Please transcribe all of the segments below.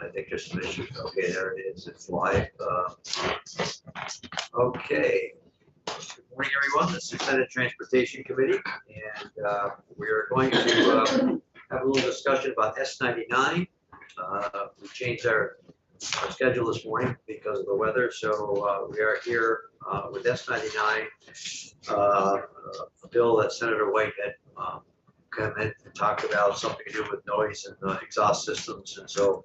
I think there's some issues. Okay, there it is. It's live. Okay. Good morning, everyone. This is Senate Transportation Committee, and we are going to have a little discussion about S99. We changed our schedule this morning because of the weather, so we are here with S99, a bill that Senator White had come in and talked about something to do with noise and exhaust systems, and so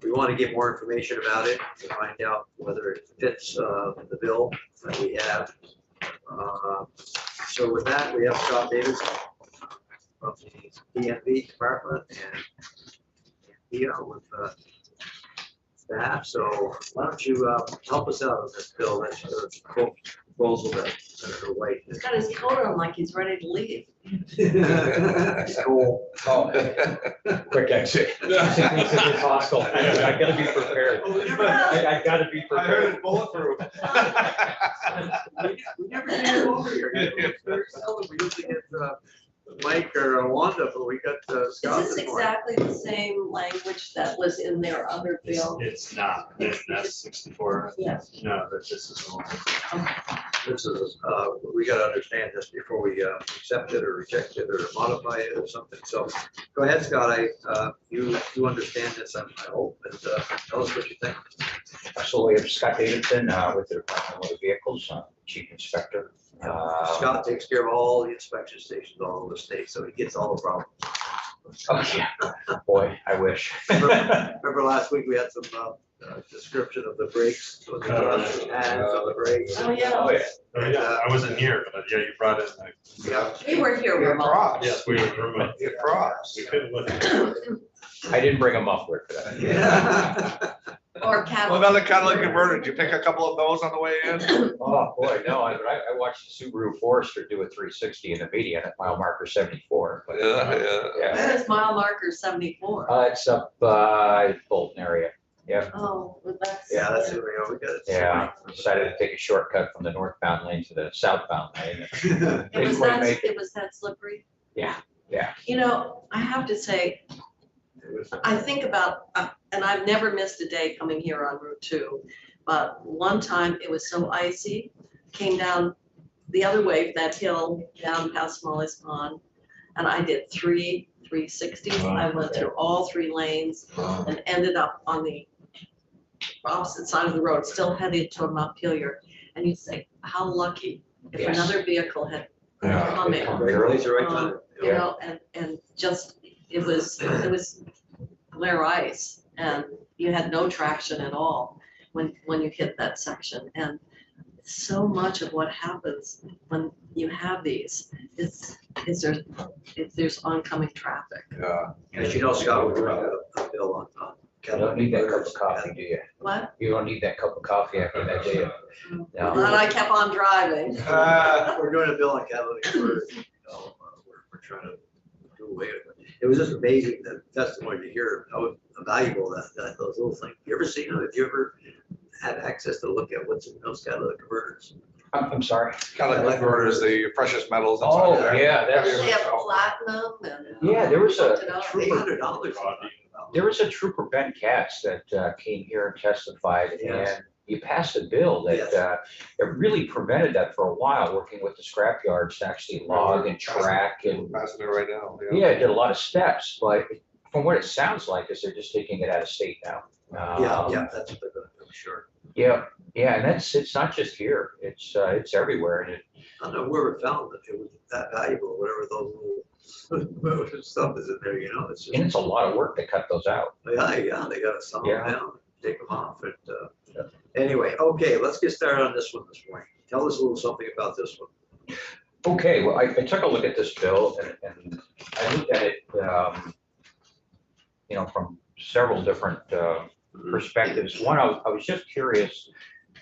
we want to get more information about it to find out whether it fits the bill that we have. So with that, we have Scott Davis from the DMV department and with staff. So why don't you help us out on this bill? That's the proposal that Senator White He's got his coat on like he's ready to leave. Cool. Oh, quick exit. It's hostile. I gotta be prepared. I gotta be I heard prepared. it bulletproof. We never get it over here. It's very seldom. We usually get Mike or Wanda, but we got Scott. Is this exactly the same language that was in their other bill? It's not, that's 64. Yes. No, but this is the one. This is, we gotta understand this before we accept it or reject it or modify it or something. So go ahead, Scott. You understand this, I hope, and tell us what you think. Absolutely. I'm Scott Davidson with the Department of Motor Vehicles, Chief Inspector. Scott takes care of all the inspection stations all over the state, so he gets all the problems. Oh, yeah. Boy, I wish. Remember last week we had some description of the brakes, so the pads on the brakes. Oh, yeah. Oh, yeah. Oh, yeah, I wasn't here, but yeah, you brought it. Yeah. We were here remote. Yes, we were remote. It props. We couldn't look at it. I didn't bring a muffler for that. Yeah. Or cattle. What about the catalytic converter? Did you pick a couple of those on the way in? Oh, boy, no, I watched the Subaru Forester do a 360 in the median at mile marker 74. But, Yeah. yeah. It's mile marker 74. It's up Bolton area. Yeah. Oh, well, that's. Yeah, that's it. We got it. Yeah, decided to take a shortcut from the northbound lane to the southbound lane. It Didn't was quite that, make it. it was that slippery. Yeah, yeah. You know, I have to say, I think about, and I've never missed a day coming here on Route 2, but one time it was so icy, came down the other way, that hill down past Molly's Pond, and I did 360s. I went through all 3 lanes and ended up on the opposite side of the road, still headed to Montpelier. And you say, how lucky if Yes. another vehicle had Yeah. come in. Everybody's right on You know, and just, it was glare ice, and you had no traction at all when you hit that section. And so much of what happens when you have these is there's oncoming traffic. Yeah. As you know, Scott, we're doing a bill on You don't need that cup of coffee, do you? What? You don't need that cup of coffee after that, do you? No. And I kept on driving. We're doing a bill on catalytic converters. We're trying to do away with it. It was just amazing, the testimony to hear how valuable that those little things. You ever seen them? Have you ever had access to look at what's in those catalytic converters? I'm sorry. Catalytic converters, the precious metals. and Oh, stuff. yeah, They that's, have platinum and. yeah, there was a $800. There was a trooper, Ben Katz, that came here and testified, Yes. and you passed a bill that Yes. it really prevented that for a while, working with the scrap yards to actually log and track and, Passing it right now. yeah, it did a lot of steps, but from what it sounds like is they're just taking it out of state now. Yeah, that's what they're doing, I'm sure. Yeah, yeah, and it's not just here, it's everywhere, and I don't know where it found that it was that valuable, whatever those little stuff is in there, you know, it's just. it's a lot of work to cut those out. Yeah, they gotta sell them Yeah. down, take them off, and, anyway, okay, let's get started on this one this morning. Tell us a little something about this one. Okay, well, I took a look at this bill and I looked at it, you know, from several different perspectives. One, I was just curious,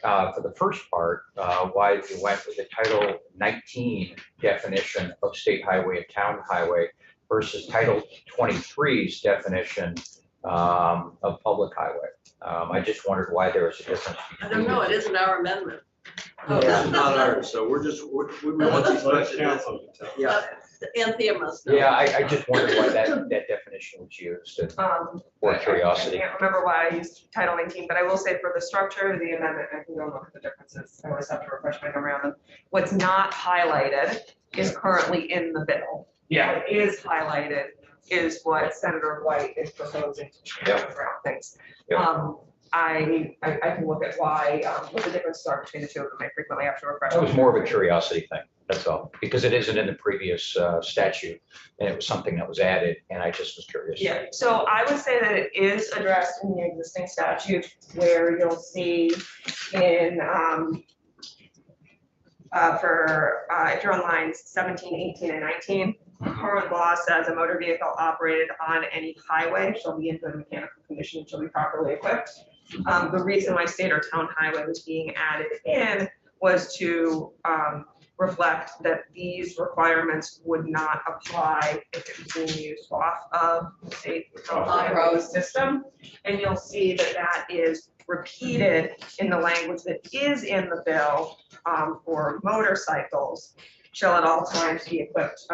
for the first part, why you went with the Title 19 definition of state highway and town highway versus Title 23's definition of public highway. I just wondered why there was a difference. I don't know, it isn't our amendment. This is not ours, so we want these questions. Yeah, Anthea must know. Yeah, I just wondered why that definition was used, and for curiosity. I can't remember why I used Title 19, but I will say for the structure of the amendment, I can go look at the differences. I always have to refresh my memory on them. What's not highlighted is currently in the bill. What is highlighted is what Senator White is proposing to change around things. Yep. I can look at why, what the differences are between the two of them. I frequently have to refresh. That was more of a curiosity thing, that's all, because it isn't in the previous statute, and it was something that was added, and I just was curious. Yeah, so I would say that it is addressed in the existing statute where you'll see in, if you're on lines 17, 18, and 19, current law says a motor vehicle operated on any highway shall be in good mechanical condition and shall be properly equipped. The reason why state or town highway was being added in was to reflect that these requirements would not apply if it was being used off of the state highway system. And you'll see that that is repeated in the language that is in the bill for motorcycles shall at all times be equipped.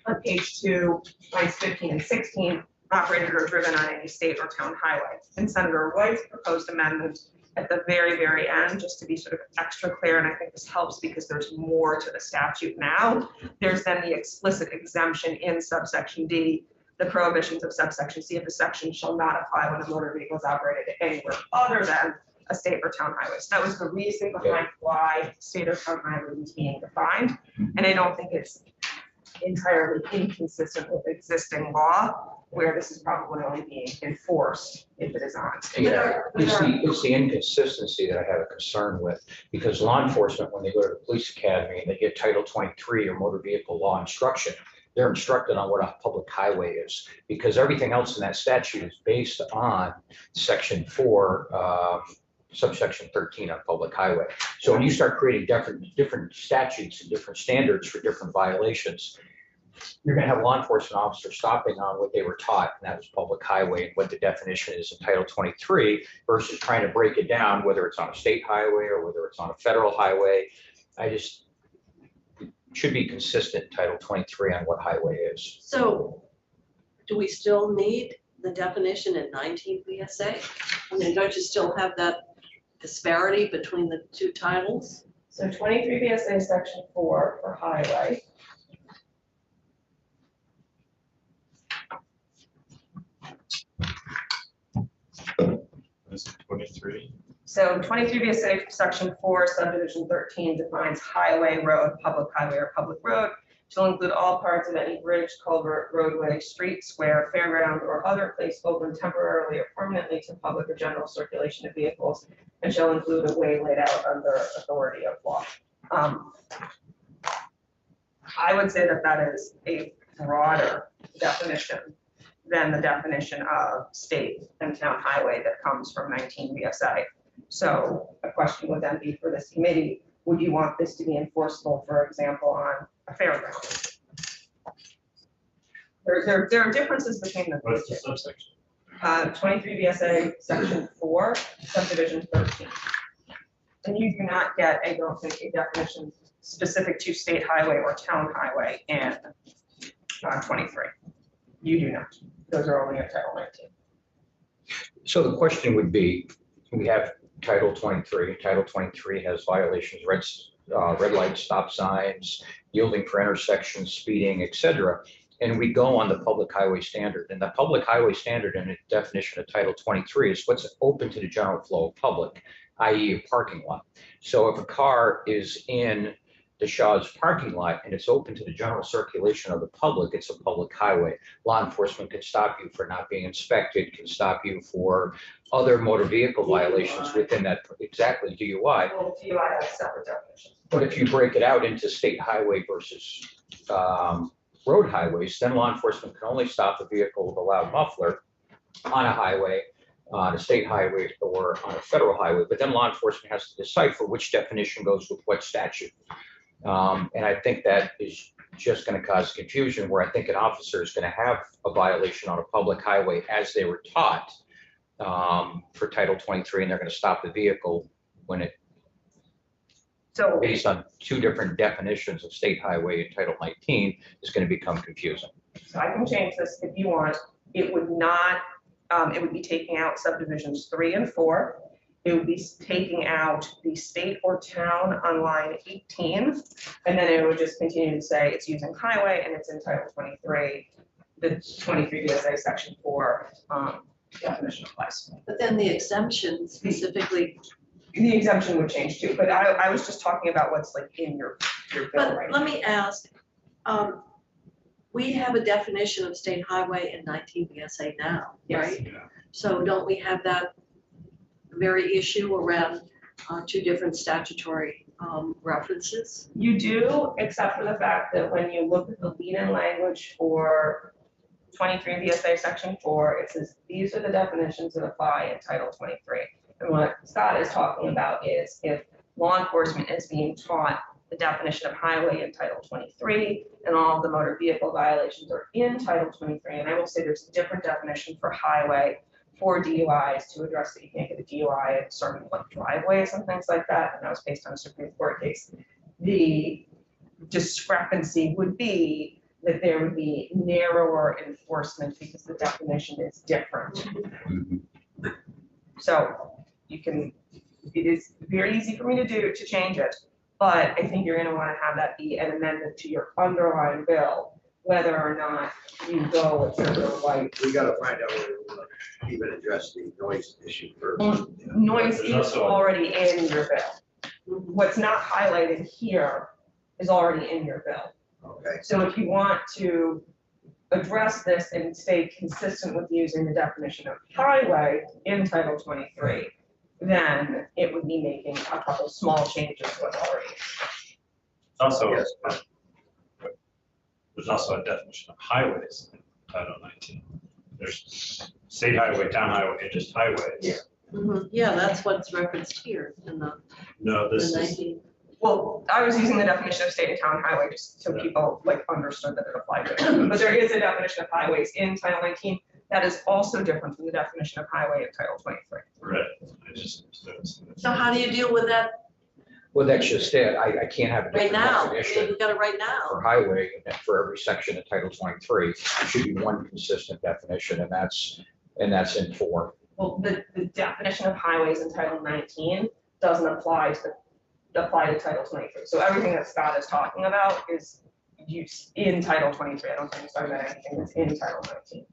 On page 2, lines 15 and 16, operated or driven on any state or town highway. And Senator White's proposed amendment at the very, very end, just to be sort of extra clear, and I think this helps because there's more to the statute now. There's then the explicit exemption in subsection D, the prohibitions of subsection C of the section shall not apply when a motor vehicle is operated anywhere other than a state or town highway. So that was the reason behind why state or town highway was being defined. And I don't think it's entirely inconsistent with existing law, where this is probably only being enforced if it is on state. Yeah, it's the inconsistency that I have a concern with, because law enforcement, when they go to the police academy and they get Title 23 or motor vehicle law instruction, they're instructed on what a public highway is, because everything else in that statute is based on Section 4, subsection 13 on public highway. So when you start creating different statutes and different standards for different violations, you're going to have law enforcement officers stopping on what they were taught, and that was public highway and what the definition is in Title 23 versus trying to break it down, whether it's on a state highway or whether it's on a federal highway. It should be consistent in Title 23 on what highway is. So do we still need the definition in 19 VSA? I mean, don't you still have that disparity between the two titles? So 23 VSA section 4 for highway. Is it 23? So 23 VSA section 4 subdivision 13 defines highway, road, public highway, or public road shall include all parts of any bridge, culvert, roadway, street, square, fairground, or other place open temporarily or permanently to public or general circulation of vehicles, and shall include a way laid out under authority of law. I would say that that is a broader definition than the definition of state and town highway that comes from 19 VSA. So a question would then be for this committee, would you want this to be enforceable, for example, on a fairground? There are differences between the What's the two. subsection? 23 VSA section 4, subdivision 13. And you do not get, I don't think, a definition specific to state highway or town highway in 23. You do not. Those are only in Title 19. So the question would be, we have Title 23. Title 23 has violations, red light, stop signs, yielding for intersections, speeding, etc. And we go on the public highway standard. And the public highway standard and the definition of Title 23 is what's open to the general flow of public, i.e. a parking lot. So if a car is in the Shaw's parking lot and it's open to the general circulation of the public, it's a public highway. Law enforcement can stop you for not being inspected, can stop you for other motor vehicle violations within that, exactly, DUI. Well, DUI has separate definitions. But if you break it out into state highway versus road highways, then law enforcement can only stop a vehicle with a loud muffler on a highway, on a state highway, or on a federal highway. But then law enforcement has to decipher which definition goes with what statute. And I think that is just going to cause confusion, where I think an officer is going to have a violation on a public highway as they were taught for Title 23, and they're going to stop the vehicle when it So based on two different definitions of state highway in Title 19 is going to become confusing. So I can change this if you want. It would not, it would be taking out subdivisions 3 and 4. It would be taking out the state or town on line 18. And then it would just continue to say it's using highway and it's in Title 23, the 23 VSA Section 4 definition applies. But then the exemption specifically, The exemption would change too, but I was just talking about what's like in your bill but right let me ask, we have a definition of state highway in 19 VSA now, Yes. right? So don't we have that very issue around two different statutory references? You do, except for the fact that when you look at the lead-in language for 23 VSA Section 4, it says these are the definitions that apply in Title 23. And what Scott is talking about is if law enforcement is being taught the definition of highway in Title 23 and all of the motor vehicle violations are in Title 23, and I will say there's a different definition for highway for DUIs to address that you can't get a DUI at certain like driveways and things like that, and that was based on a Supreme Court case. The discrepancy would be that there would be narrower enforcement because the definition is different. So you can, it is very easy for me to change it, but I think you're gonna wanna have that be an amendment to your underlying bill, whether or not you go with your white. We gotta find out whether we want to even address the noise issue first. Noise There's is also- already in your bill. What's not highlighted here is already in your bill. Okay, So if you want to address this and stay consistent with using the definition of highway in Title 23, then it would be making a couple small changes to what's already. Also, Yes. there's also a definition of highways in Title 19. There's state highway, town highway, and just highways. Yeah. Yeah, that's what's referenced here in the No, this is, 19. Well, I was using the definition of state and town highway just so people like understood that it applied to it. But there is a definition of highways in Title 19 that is also different from the definition of highway in Title 23. right, I just noticed that. So how do you deal with that Well, that's just it. I can't have a right different now? definition We got it right for now. highway and for every section of Title 23. It should be one consistent definition, and that's in 4. Well, the definition of highways in Title 19 doesn't apply to Title 23. So everything that Scott is talking about is used in Title 23. I don't think he's talking about anything that's in Title 19.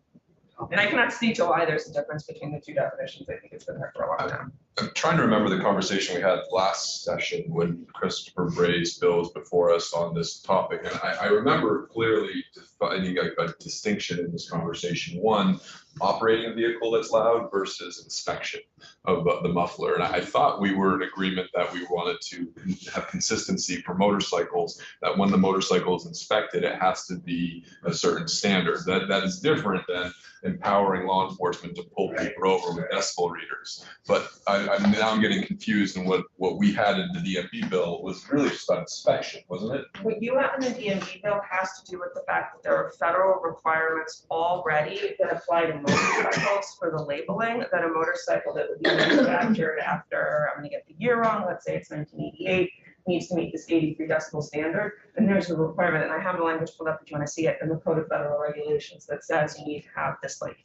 And I cannot see to why there's a difference between the two definitions. I think it's been there for a long time. I'm trying to remember the conversation we had last session when Christopher Bray's bill was before us on this topic. And I remember clearly defining a distinction in this conversation. One, operating a vehicle that's loud versus inspection of the muffler. And I thought we were in agreement that we wanted to have consistency for motorcycles, that when the motorcycle is inspected, it has to be a certain standard. That is different than empowering law enforcement to pull people over with decibel readers. But I'm getting confused, and what we had in the DMV bill was really just about inspection, wasn't it? What you have in the DMV bill has to do with the fact that there are federal requirements already that apply to motorcycles for the labeling, that a motorcycle that would be manufactured after, I'm gonna get the year wrong, let's say it's 1988, needs to meet this 83 decibel standard. And there's a requirement, and I have the language pulled up if you want to see it, in the Code of Federal Regulations that says you need to have this like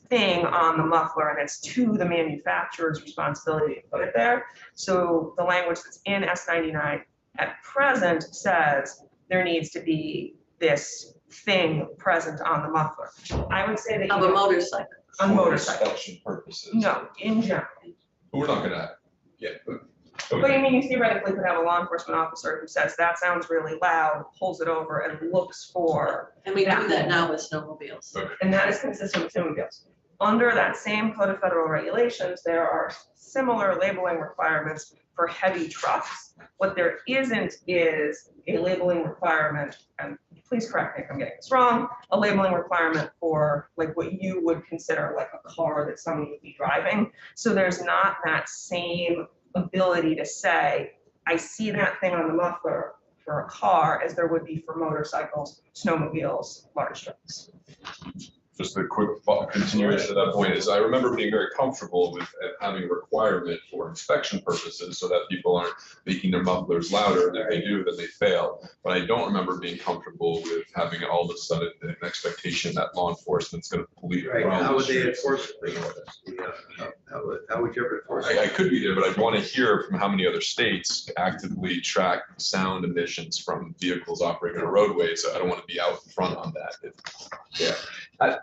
thing on the muffler, and it's to the manufacturer's responsibility to put it there. So the language that's in S99 at present says there needs to be this thing present on the muffler. I would say that Of a motorcycle. on For motorcycles. inspection purposes. No, in general. We're not gonna, yeah. But I mean, you theoretically could have a law enforcement officer who says, that sounds really loud, pulls it over and looks for, And we do that now with snowmobiles. and that is consistent with snowmobiles. Under that same Code of Federal Regulations, there are similar labeling requirements for heavy trucks. What there isn't is a labeling requirement, and please correct me if I'm getting this wrong, a labeling requirement for like what you would consider like a car that someone would be driving. So there's not that same ability to say, I see that thing on the muffler for a car as there would be for motorcycles, snowmobiles, large trucks. just a quick continuation to that point is I remember being very comfortable with having a requirement for inspection purposes so that people aren't making their mufflers louder, and if they do, then they fail. But I don't remember being comfortable with having all of a sudden an expectation that law enforcement's going to police. Right, how would they enforce it? How would you ever enforce it? I could be there, but I'd want to hear from how many other states actively track sound emissions from vehicles operating on a roadway. So I don't want to be out in front on that.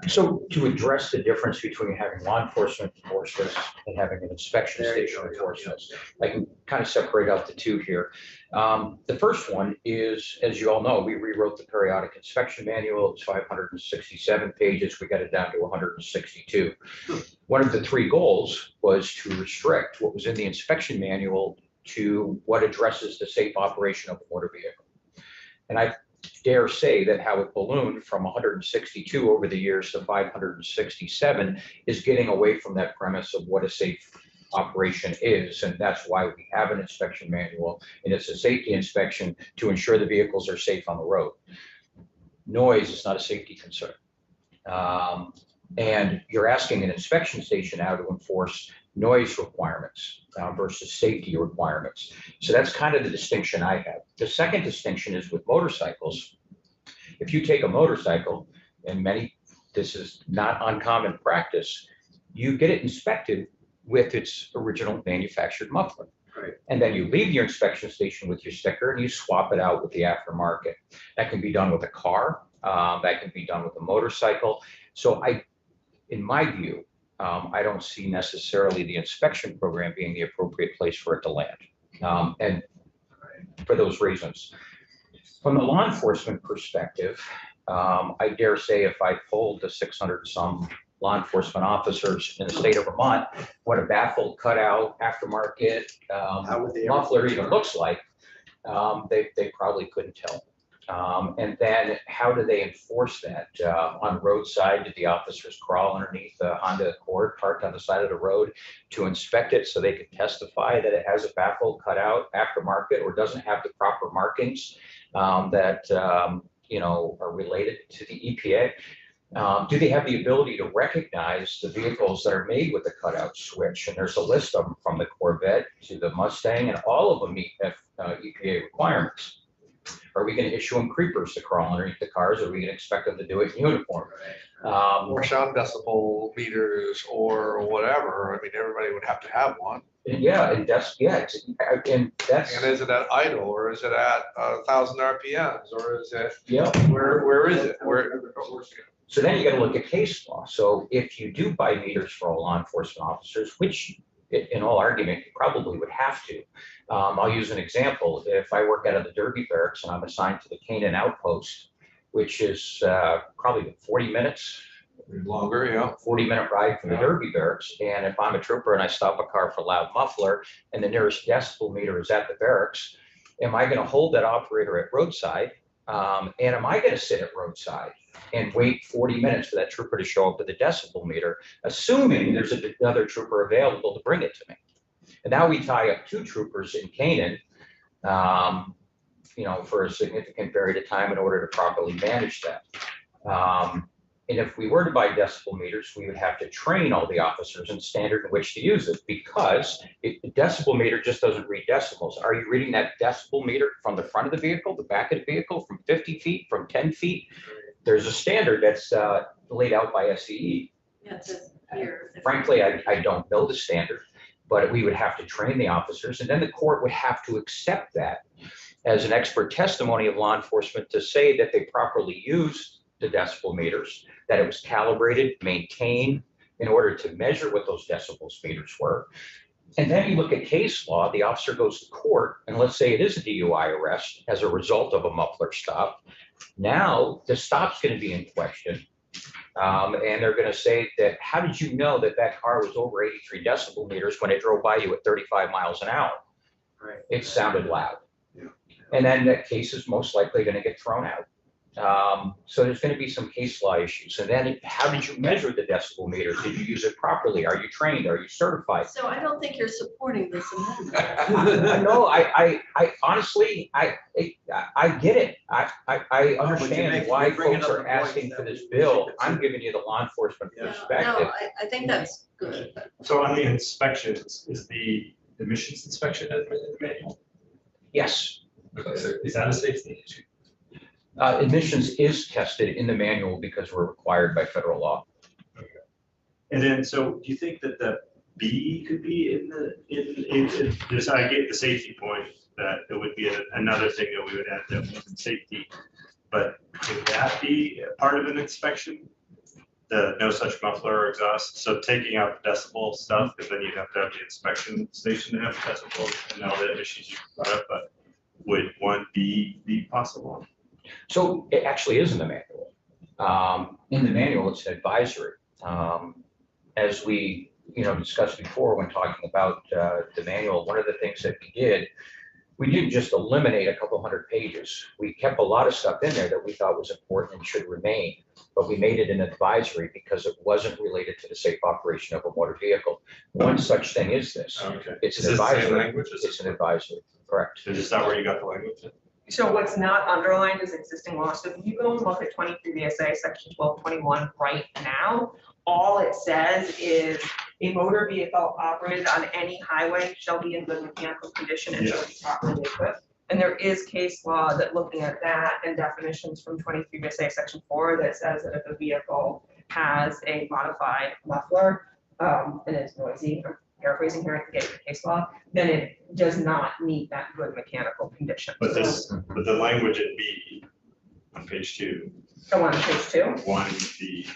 So to address the difference between having law enforcement enforce this and having an inspection There you station go, enforce yeah. this, I can kind of separate out the two here. The first one is, as you all know, we rewrote the periodic inspection manual. It's 567 pages. We got it down to 162. One of the three goals was to restrict what was in the inspection manual to what addresses the safe operation of a motor vehicle. And I dare say that how it ballooned from 162 over the years to 567 is getting away from that premise of what a safe operation is. And that's why we have an inspection manual, and it's a safety inspection to ensure the vehicles are safe on the road. Noise is not a safety concern. And you're asking an inspection station now to enforce noise requirements versus safety requirements. So that's kind of the distinction I have. The second distinction is with motorcycles. If you take a motorcycle, and this is not uncommon practice, you get it inspected with its original manufactured muffler. Right. And then you leave your inspection station with your sticker and you swap it out with the aftermarket. That can be done with a car, that can be done with a motorcycle. So in my view, I don't see necessarily the inspection program being the appropriate place for it to land. And for those reasons. From the law enforcement perspective, I dare say if I polled the 600 some law enforcement officers in the state of Vermont, what a baffled, cutout, aftermarket How would they ever muffler enforce even it? looks like, they probably couldn't tell. And then how do they enforce that? On the roadside, do the officers crawl underneath the Honda Accord parked on the side of the road to inspect it so they can testify that it has a baffle, cutout, aftermarket, or doesn't have the proper markings that are related to the EPA? Do they have the ability to recognize the vehicles that are made with the cutout switch? And there's a list of them from the Corvette to the Mustang, and all of them meet EPA requirements. Are we going to issue them creepers to crawl underneath the cars? Or are we going to expect them to do it in uniform? Or sound decibel meters or whatever. I mean, everybody would have to have one. And and that's. And is it at idle, or is it at 1,000 RPMs, or is it, where is it? So then you got to look at case law. So if you do buy meters for all law enforcement officers, which in all argument, you probably would have to. I'll use an example. If I work out of the Derby Barracks and I'm assigned to the Canaan Outpost, which is probably 40 minutes, Longer, yeah. 40-minute ride from the Derby Barracks. And if I'm a trooper and I stop a car for loud muffler and the nearest decibel meter is at the barracks, am I going to hold that operator at roadside? And am I going to sit at roadside and wait 40 minutes for that trooper to show up with the decibel meter, assuming there's another trooper available to bring it to me? And now we tie up two troopers in Canaan, for a significant period of time in order to properly manage that. And if we were to buy decibel meters, we would have to train all the officers in standard in which to use it, because the decibel meter just doesn't read decibels. Are you reading that decibel meter from the front of the vehicle, the back of the vehicle, from 50 feet, from 10 feet? There's a standard that's laid out by SCE. Yeah, it says here. Frankly, I don't know the standard, but we would have to train the officers, and then the court would have to accept that as an expert testimony of law enforcement to say that they properly used the decibel meters, that it was calibrated, maintained in order to measure what those decibels meters were. And then you look at case law, the officer goes to court, and let's say it is a DUI arrest as a result of a muffler stop. Now the stop's going to be in question. And they're going to say that, how did you know that that car was over 83 decibel meters when it drove by you at 35 miles an hour? Right. It sounded loud. Yeah. And then that case is most likely going to get thrown out. So there's going to be some case law issues. And then how did you measure the decibel meter? Did you use it properly? Are you trained? Are you certified? So I don't think you're supporting this amendment. No, I honestly, I get it. I understand why you're bringing folks up are a point asking for that this we bill. should I'm consider. giving you the law enforcement Yeah. No, perspective. I think that's good. So on the inspections, is the emissions inspection in the manual? Yes, Is that a safety issue? admissions is tested in the manual because we're required by federal law. And then, so do you think that the B could be in this, I get the safety point, that it would be another thing that we would add that wasn't safety. But could that be a part of an inspection? The no such muffler or exhaust, so taking out the decibel stuff, because then you'd have to have the inspection station to have decibel and all the issues you brought up, but would one be possible? So it actually is in the manual. In the manual, it's an advisory. As we, discussed before when talking about the manual, one of the things that we didn't just eliminate a couple hundred pages. We kept a lot of stuff in there that we thought was important and should remain, but we made it an advisory because it wasn't related to the safe operation of a motor vehicle. One such thing is this. Okay. It's Is an this the same advisory. language? Is It's an advisory, correct. Is that where you got the language? So what's not underlined is existing law. So if you go and look at 23 VSA section 1221 right now, all it says is a motor vehicle operated on any highway shall be in good mechanical condition and shall be properly equipped. And there is case law that looking at that and definitions from 23 VSA section 4 that says that if a vehicle has a modified muffler and it's noisy, I'm paraphrasing here to get the case law, then it does not meet that good mechanical condition. But the language in B on page 2, Go on to page 2. 1B,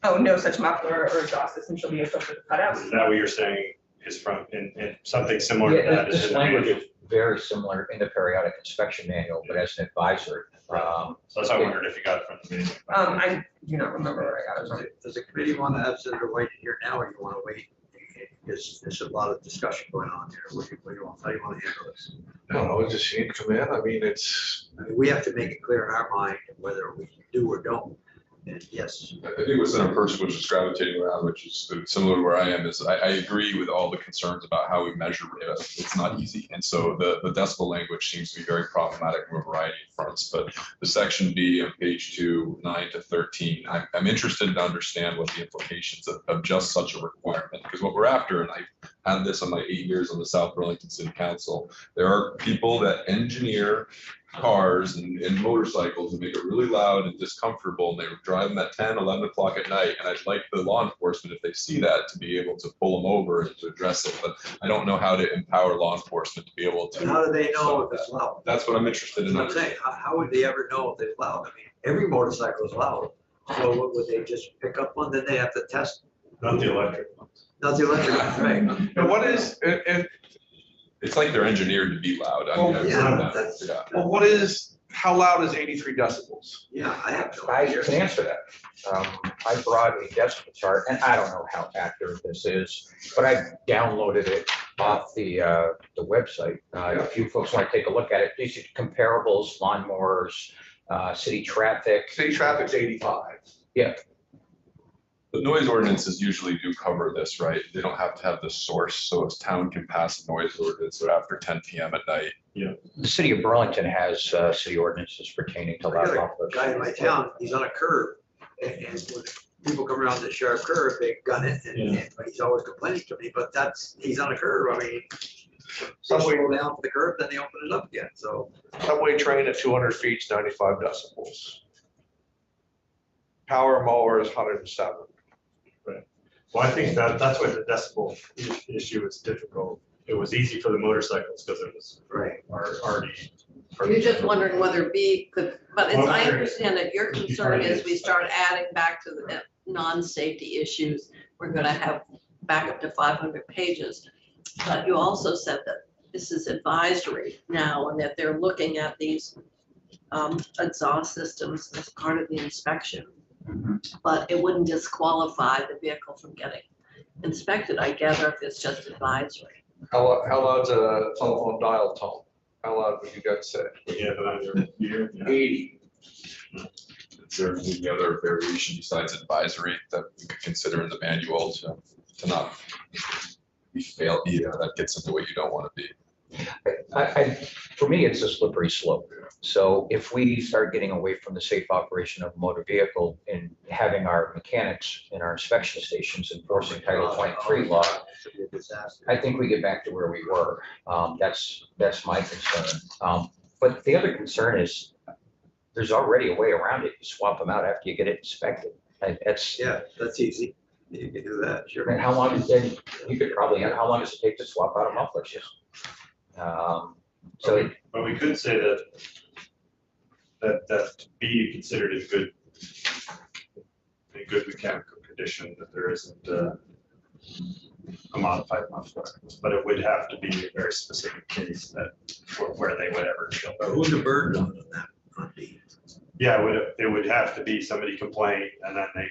Oh, no such muffler or exhaust system shall be equipped with cutouts. is that what you're saying is from, and something similar to Yeah, that is this in the language manual? is very similar in the periodic inspection manual, but as an advisory. So that's why I wondered if you got it from the manual. I do not remember where I got it from. Does the committee want to have Senator White in here now, or you want to wait? There's a lot of discussion going on here. How do you want to handle this? I don't know, just you come in, I mean, it's, We have to make it clear in our mind whether we do or don't. And yes, I think what Senator Person was just gravitating around, which is similar to where I am, is I agree with all the concerns about how we measure data. It's not easy. And so the decibel language seems to be very problematic from a variety of fronts. But the section B on page 2, 9 to 13, I'm interested to understand what the implications of just such a requirement, because what we're after, and I've had this on my 8 years on the South Burlington City Council, there are people that engineer cars and motorcycles and make it really loud and discomfortable, and they were driving at 10, 11 o'clock at night. And I'd like the law enforcement, if they see that, to be able to pull them over and to address it. But I don't know how to empower law enforcement to be able to. how do they know if it's loud? That's what I'm interested That's in. what I'm saying. How would they ever know if it's loud? I mean, every motorcycle is loud. So what would they just pick up one? Then they have to test, Not the electric ones. not the electric, ones, right? and what is, and, It's like they're engineered to be loud. I mean, Well, I've yeah, heard that. that's- Yeah. well, what is, how loud is 83 decibels? Yeah, I have no I idea. can answer that. I brought a decibel chart, and I don't know how accurate this is, but I downloaded it off the website. If you folks want to take a look at it, these are comparables, lawnmowers, city traffic. City traffic's 85. The noise ordinances usually do cover this, right? They don't have to have the source, so a town can pass a noise ordinance after 10 PM at night. The city of Burlington has city ordinances pertaining to I got loud a mufflers. guy in my town, he's on a curve, and when people come around the sharp curve, they gun it, but he's always complaining to me, but he's on a curve, I mean. Some slow down for the curve, then they open it up again, so. Subway train at 200 feet is 95 decibels. Power mower is 107. Well, I think that's why the decibel issue is difficult. It was easy for the motorcycles because it was Right. already. You're just wondering whether B could, but it's, Well, I there- understand that your concern is we start adding back to the non-safety issues. We're gonna have back up to 500 pages. But you also said that this is advisory now and that they're looking at these exhaust systems as part of the inspection. But it wouldn't disqualify the vehicle from getting inspected, I gather, if it's just advisory. How loud's a telephone dial tone? How loud would you guys say? Yeah, but on your, 80. Is there any other variation besides advisory that we could consider in the manual to not be failed? Yeah, that gets into what you don't want to be. For me, it's a slippery slope. So if we start getting away from the safe operation of a motor vehicle and having our mechanics in our inspection stations enforcing Title 23 law, Should be a disaster. I think we get back to where we were. That's my concern. But the other concern is there's already a way around it. You swap them out after you get it inspected. That's, Yeah, that's easy. You can do that, sure. and how long is it? You could probably, how long does it take to swap out a muffler? So But we could say that be considered in good mechanical condition, that there isn't a modified muffler. But it would have to be a very specific case that where they would ever show. But who's the burden on that? On the, Yeah, it would have to be somebody complain and then they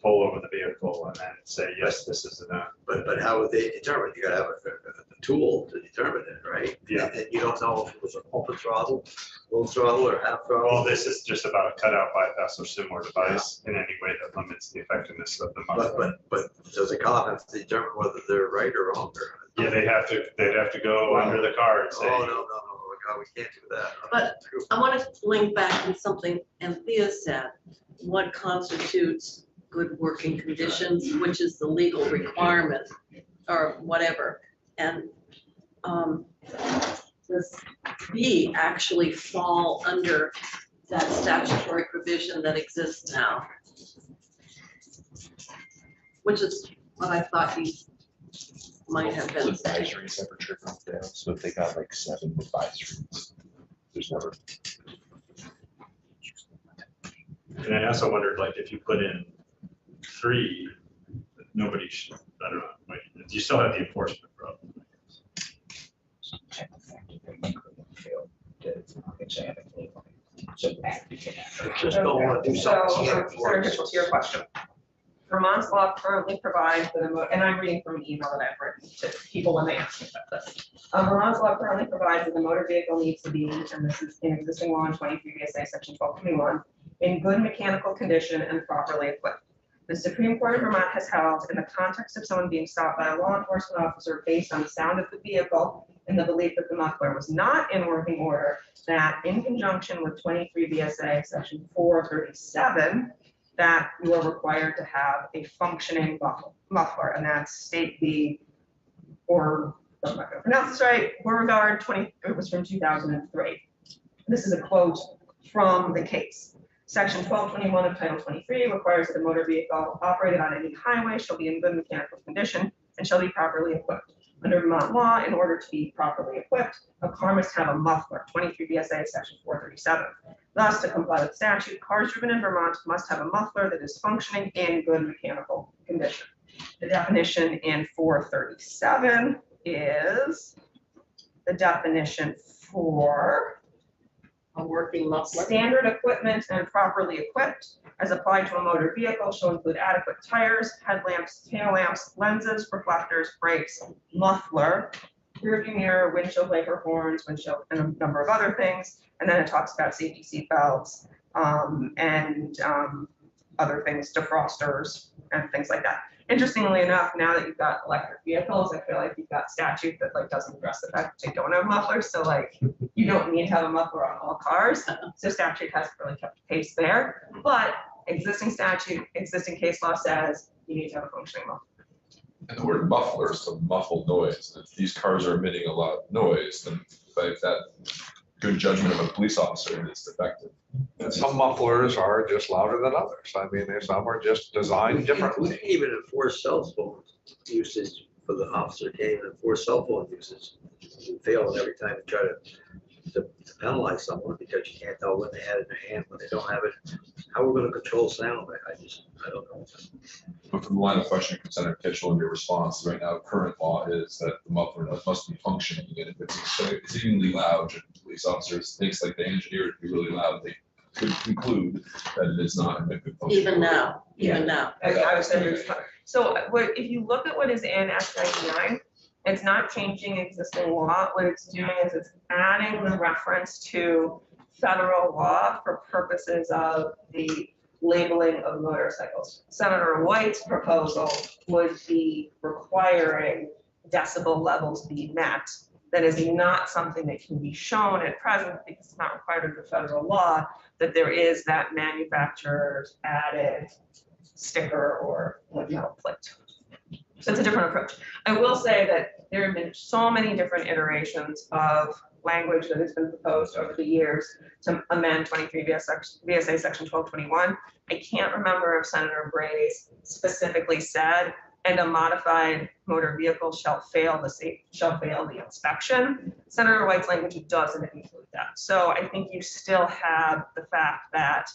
pull over the vehicle and then say, yes, this is enough. but how would they determine? You gotta have a tool to determine it, right? Yeah. And you don't know if it was an open throttle, full throttle, or half throttle. Well, this is just about a cutout bypass or similar device in any way that limits the effectiveness of the muffler. But does the cop have to determine whether they're right or wrong? Or? Yeah, they'd have to go under the car and Oh, say. no, God, we can't do that. But I want to link back to something Anthea said, what constitutes good working conditions, which is the legal requirement or whatever. And does B actually fall under that statutory provision that exists now? Which is what I thought you might have been saying. Advisories ever trip up down, so if they got like 7 advisories, there's never. And I also wondered, like, if you put in 3, nobody should, I don't know, like, you still have the enforcement problem. some type of factor that you couldn't fail to examine legally. So that you can. Just don't want to do So, something. you can't Senator enforce. Mitchell, to your question. Vermont's law currently provides for and I'm reading from an email that I've written to people when they ask me about this. Vermont's law currently provides that the motor vehicle needs to be, and this is in existing law in 23 VSA section 1221, in good mechanical condition and properly equipped. The Supreme Court of Vermont has held, in the context of someone being stopped by a law enforcement officer based on the sound of the vehicle and the belief that the muffler was not in working order, that in conjunction with 23 VSA section 437, that you are required to have a functioning muffler, and that's state the, or I'm not gonna pronounce this right, Beauregard 20, it was from 2003. This is a quote from the case. Section 1221 of Title 23 requires that a motor vehicle operated on any highway shall be in good mechanical condition and shall be properly equipped. Under Vermont law, in order to be properly equipped, a car must have a muffler, 23 VSA section 437. Thus, to comply with statute, cars driven in Vermont must have a muffler that is functioning in good mechanical condition. The definition in 437 is the definition for A working muffler. standard equipment and properly equipped as applied to a motor vehicle shall include adequate tires, headlamps, tail lamps, lenses, reflectors, brakes, muffler, rearview mirror, windshield wiper horns, windshield, and a number of other things. And then it talks about safety seat belts and other things, defrosters and things like that. Interestingly enough, now that you've got electric vehicles, I feel like you've got statute that like doesn't address the fact that they don't have mufflers. So like you don't need to have a muffler on all cars. So statute hasn't really kept pace there. But existing statute, existing case law says you need to have a functioning muffler. And the word muffler is to muffle noise. If these cars are emitting a lot of noise, then by that good judgment of a police officer, it's defective. And some mufflers are just louder than others. I mean, some are just designed We differently. can even enforce cell phone usage for the officer, can't even enforce cell phone usage. You fail every time you try to penalize someone because you can't tell when they had it in their hand, when they don't have it. How are we gonna control sound? I don't know. But from the line of questioning from Senator Kitchell in your response, right now, current law is that the muffler must be functioning. And if it's exceedingly loud, and police officers thinks like they engineered it to be really loud, they could conclude that it is not in a good function. Even now, even now. I was saying, so if you look at what is in S99, it's not changing existing law. What it's doing is it's adding the reference to federal law for purposes of the labeling of motorcycles. Senator White's proposal would be requiring decibel levels be met. That is not something that can be shown at present because it's not required under federal law, that there is that manufacturer's added sticker or plate. So it's a different approach. I will say that there have been so many different iterations of language that has been proposed over the years to amend 23 VSA section 1221. I can't remember if Senator Braze specifically said, and a modified motor vehicle shall fail the inspection. Senator White's language doesn't include that. So I think you still have the fact that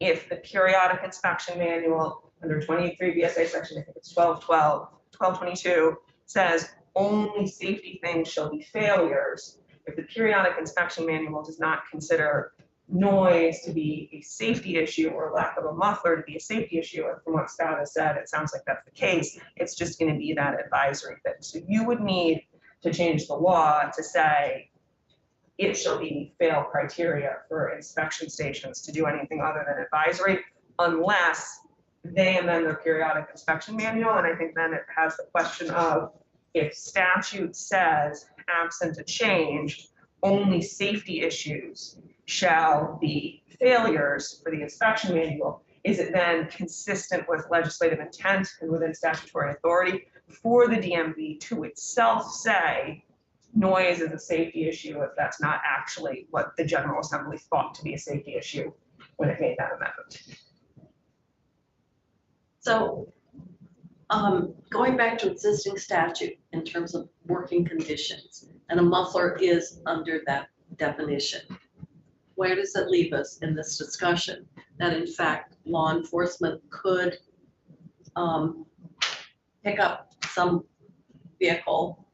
if the periodic inspection manual under 23 VSA section, I think it's 1212, 1222, says only safety things shall be failures. If the periodic inspection manual does not consider noise to be a safety issue or lack of a muffler to be a safety issue, and from what Scott has said, it sounds like that's the case, it's just going to be that advisory thing. So you would need to change the law to say it shall be fail criteria for inspection stations to do anything other than advisory, unless they amend their periodic inspection manual. And I think then it has the question of, if statute says absent a change, only safety issues shall be failures for the inspection manual, is it then consistent with legislative intent and within statutory authority for the DMV to itself say noise is a safety issue if that's not actually what the General Assembly thought to be a safety issue when it made that amendment? So going back to existing statute in terms of working conditions, and a muffler is under that definition, where does it leave us in this discussion that in fact law enforcement could pick up some vehicle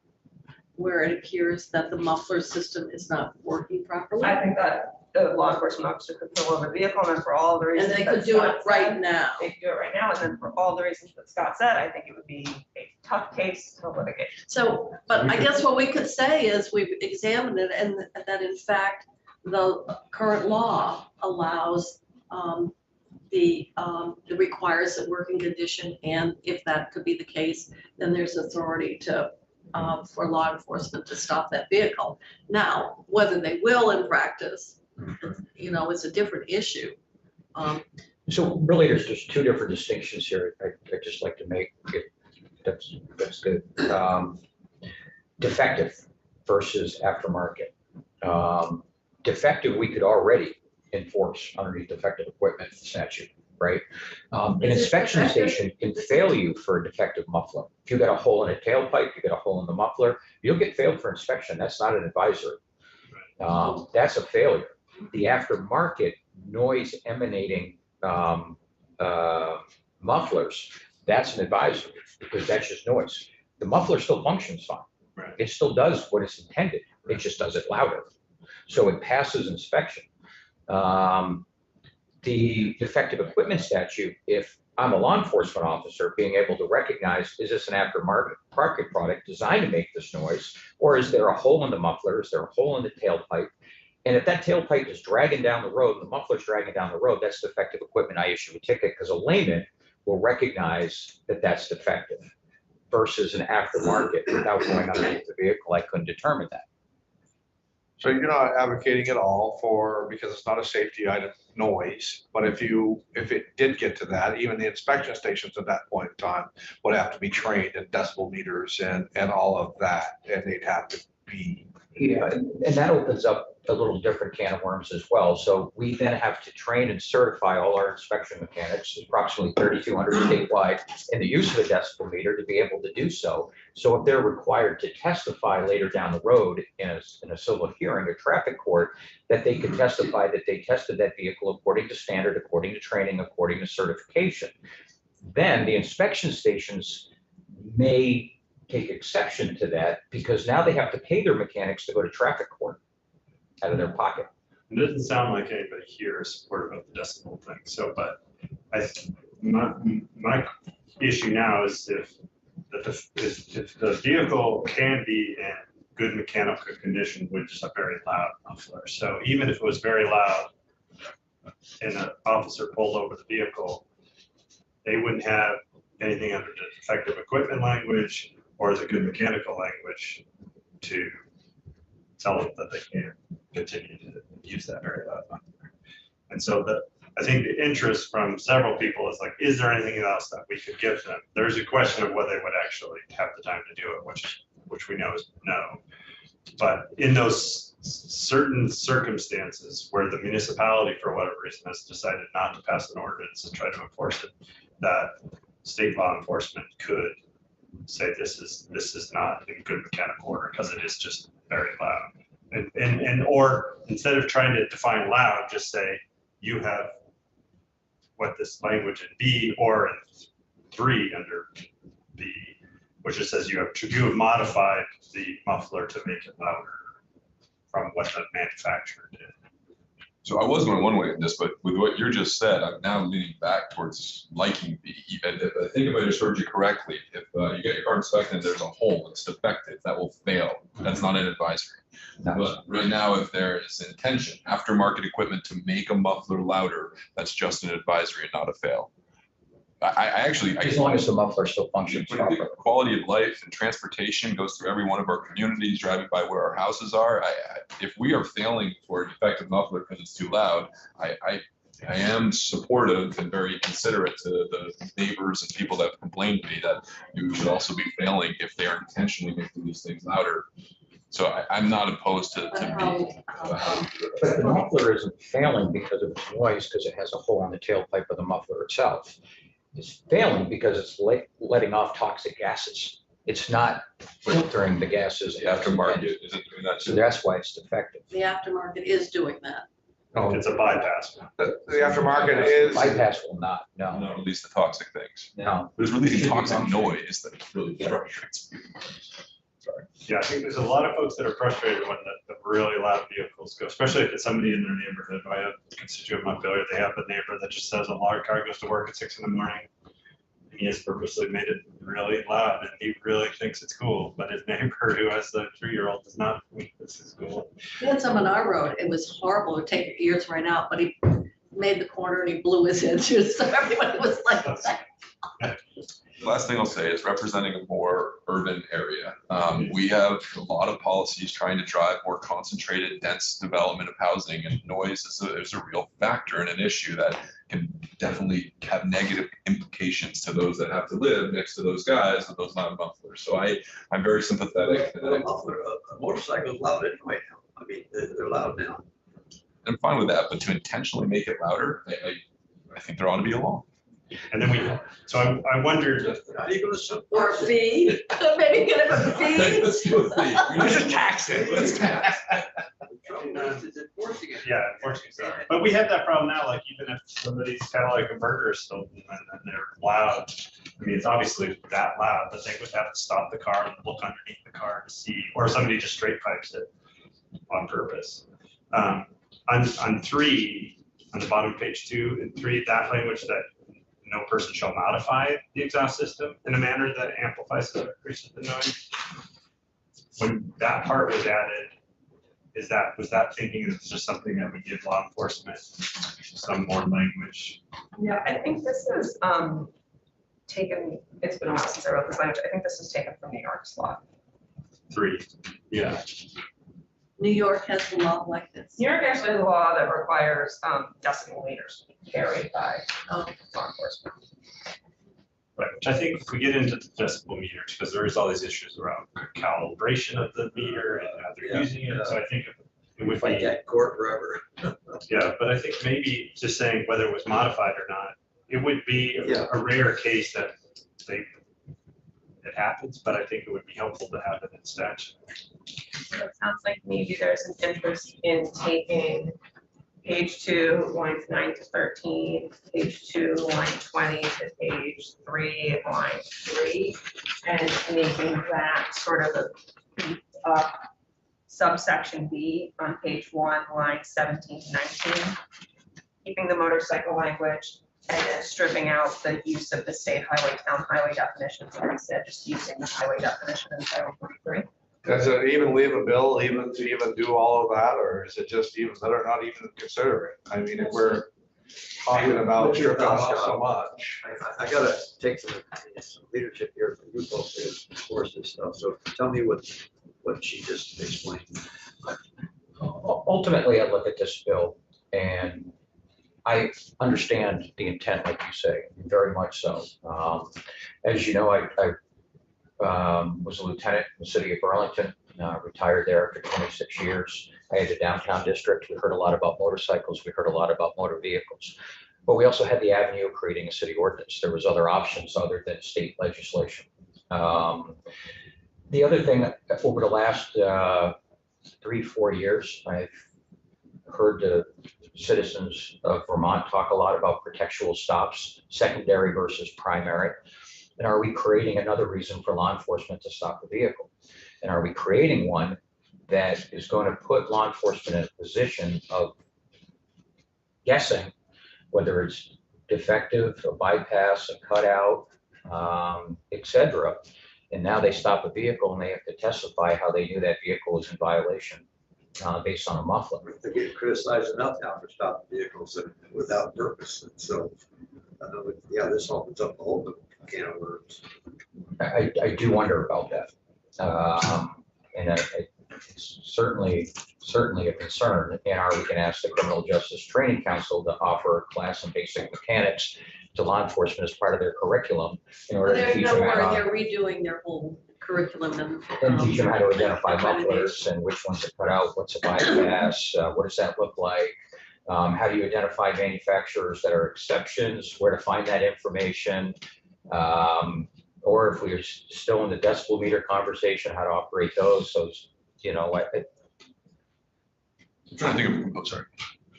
where it appears that the muffler system is not working properly? I think that the law enforcement officer could pull over the vehicle, and then for all the reasons And they that could do it Scott right said, now. They could do it right now, and then for all the reasons that Scott said, I think it would be a tough case to litigate. So, but I guess what we could say is we've examined it and that in fact, the current law allows it requires a working condition, and if that could be the case, then there's authority to for law enforcement to stop that vehicle. Now, whether they will in practice, is a different issue. So really, there's just two different distinctions here I'd just like to make. That's good. Defective versus aftermarket. Defective, we could already enforce underneath defective equipment statute, right? An inspection station can fail you for a defective muffler. If you got a hole in a tailpipe, you got a hole in the muffler, you'll get failed for inspection. That's not an advisory. That's a failure. The aftermarket noise emanating mufflers, that's an advisory because that's just noise. The muffler still functions fine. Right. It still does what it's intended. It just does it louder. So it passes inspection. The defective equipment statute, if I'm a law enforcement officer, being able to recognize, is this an aftermarket product designed to make this noise, or is there a hole in the muffler? Is there a hole in the tailpipe? And if that tailpipe is dragging down the road, the muffler's dragging down the road, that's defective equipment. I issue a ticket because a layman will recognize that that's defective versus an aftermarket. Without going underneath the vehicle, I couldn't determine that. So you're not advocating at all for, because it's not a safety item, noise, but if it did get to that, even the inspection stations at that point in time would have to be trained in decibel meters and all of that, and they'd have to be. Yeah, and that opens up a little different can of worms as well. So we then have to train and certify all our inspection mechanics, approximately 3,200 statewide, in the use of a decibel meter to be able to do so. So if they're required to testify later down the road in a civil hearing or traffic court, that they can testify that they tested that vehicle according to standard, according to training, according to certification, then the inspection stations may take exception to that because now they have to pay their mechanics to go to traffic court out of their pocket. It doesn't sound like anybody here is supportive of the decibel thing. So, but my issue now is if the vehicle can be in good mechanical condition with just a very loud muffler. So even if it was very loud and an officer pulled over the vehicle, they wouldn't have anything under the defective equipment language or the good mechanical language to tell them that they can't continue to use that very loud muffler. And so I think the interest from several people is like, is there anything else that we could give them? There's a question of whether they would actually have the time to do it, which we know is no. But in those certain circumstances where the municipality, for whatever reason, has decided not to pass an ordinance and try to enforce it, that state law enforcement could say this is not in good mechanical order because it is just very loud. And or instead of trying to define loud, just say you have what this language in B or in 3 under B, which just says you have modified the muffler to make it louder from what the manufacturer did. So I was going one way in this, but with what you just said, I'm now leaning back towards liking B. Even if I think if I just heard you correctly, if you get your car inspected and there's a hole, it's defective, that will fail. That's not an advisory. But right now, if there is intention, aftermarket equipment to make a muffler louder, that's just an advisory and not a fail. I actually, As long as the muffler still functions when I think properly. quality of life and transportation goes through every one of our communities, driving by where our houses are. If we are failing for a defective muffler because it's too loud, I am supportive and very considerate to the neighbors and people that complain to me that you should also be failing if they are intentionally making these things louder. So I'm not opposed to B. But the muffler isn't failing because of its noise, because it has a hole in the tailpipe of the muffler itself. It's failing because it's letting off toxic gases. It's not filtering the gases. The aftermarket isn't doing that. So that's why it's defective. The aftermarket is doing that. No, It's a bypass. The aftermarket is, bypass will not, no, Not release the toxic things. no. But it's releasing toxic noise that really frustrates me. Sorry. Yeah, I think there's a lot of folks that are frustrated when the really loud vehicles go, especially if it's somebody in their neighborhood. I have a constituent in Montpelier, they have a neighbor that just says a loud car goes to work at 6 in the morning. And he has purposely made it really loud and he really thinks it's cool, but his neighbor who has the 3-year-old does not think this is cool. We had some on our road, it was horrible, it would take your ears right out, but he made the corner and he blew his hinges, so everybody was like, Last thing I'll say is representing a more urban area. We have a lot of policies trying to drive more concentrated, dense development of housing, and noise is a real factor and an issue that can definitely have negative implications to those that have to live next to those guys with those loud mufflers. So I'm very sympathetic. A motorcycle's loud anyway now. I mean, they're loud now. I'm fine with that, but to intentionally make it louder, I think there ought to be a law. And then so I wondered, How are you gonna sue? or a fee, maybe get him a fee. Let's do a thing. let's just tax it. Let's tax. The trouble is, it's enforcing it. yeah, unfortunately, so. But we have that problem now, like even if somebody's kind of like a burger is still, and they're loud. I mean, it's obviously that loud, but they would have to stop the car and look underneath the car to see, or somebody just straight pipes it on purpose. On 3, on the bottom of page 2 and 3, that language that no person shall modify the exhaust system in a manner that amplifies or increases the noise. When that part was added, was that thinking it's just something that would give law enforcement some more language? Yeah, I think this is taken, it's been a while since I wrote this language. I think this is taken from New York's law. 3, yeah. New York has a law like this. New York actually has a law that requires decibel meters carried by law enforcement. Right, which I think if we get into the decibel meters, because there is all these issues around calibration of the meter and how they're Yeah. using it, so I think it would Fight be, that court forever. yeah, but I think maybe just saying whether it was modified or not, it would be Yeah. a rare case that it happens, but I think it would be helpful to have it in statute. So it sounds like maybe there's an interest in taking page 2, lines 9 to 13, page 2, line 20 to page 3, line 3, and making that sort of a beefed up subsection B on page 1, line 17 to 19, keeping the motorcycle language, and then stripping out the use of the state highway, town highway definitions, and instead just using the highway definition in Title 43. Does it even leave a bill even to even do all of that, or is it just even better not even consider it? I mean, if we're talking about What's your stripping thoughts, off so Scott? much. I gotta take some leadership here from you folks to enforce this stuff, so tell me what she just explained. Ultimately, I look at this bill and I understand the intent, like you say, very much so. As you know, I was a lieutenant in the city of Burlington, retired there after 26 years. I had the downtown district. We heard a lot about motorcycles. We heard a lot about motor vehicles. But we also had the avenue of creating a city ordinance. There was other options other than state legislation. The other thing, over the last 3-4 years, I've heard the citizens of Vermont talk a lot about protectual stops, secondary versus primary. And are we creating another reason for law enforcement to stop the vehicle? And are we creating one that is going to put law enforcement in a position of guessing whether it's defective, a bypass, a cutout, et cetera? And now they stop a vehicle and they have to testify how they knew that vehicle was in violation based on a muffler. They're getting criticized enough now for stopping vehicles without purpose, and so, yeah, this opens up a whole can of worms. I do wonder about that. And it's certainly a concern. And are we going to ask the Criminal Justice Training Council to offer a class in basic mechanics to law enforcement as part of their curriculum in order to They're teach them how they're to, redoing their whole curriculum and teach them how to identify accreditation. mufflers and which ones to cut out, what's a bypass, what does that look like? How do you identify manufacturers that are exceptions, where to find that information? Or if we're still in the decibel meter conversation, how to operate those. So, you know, I'm trying to think of, oh, sorry.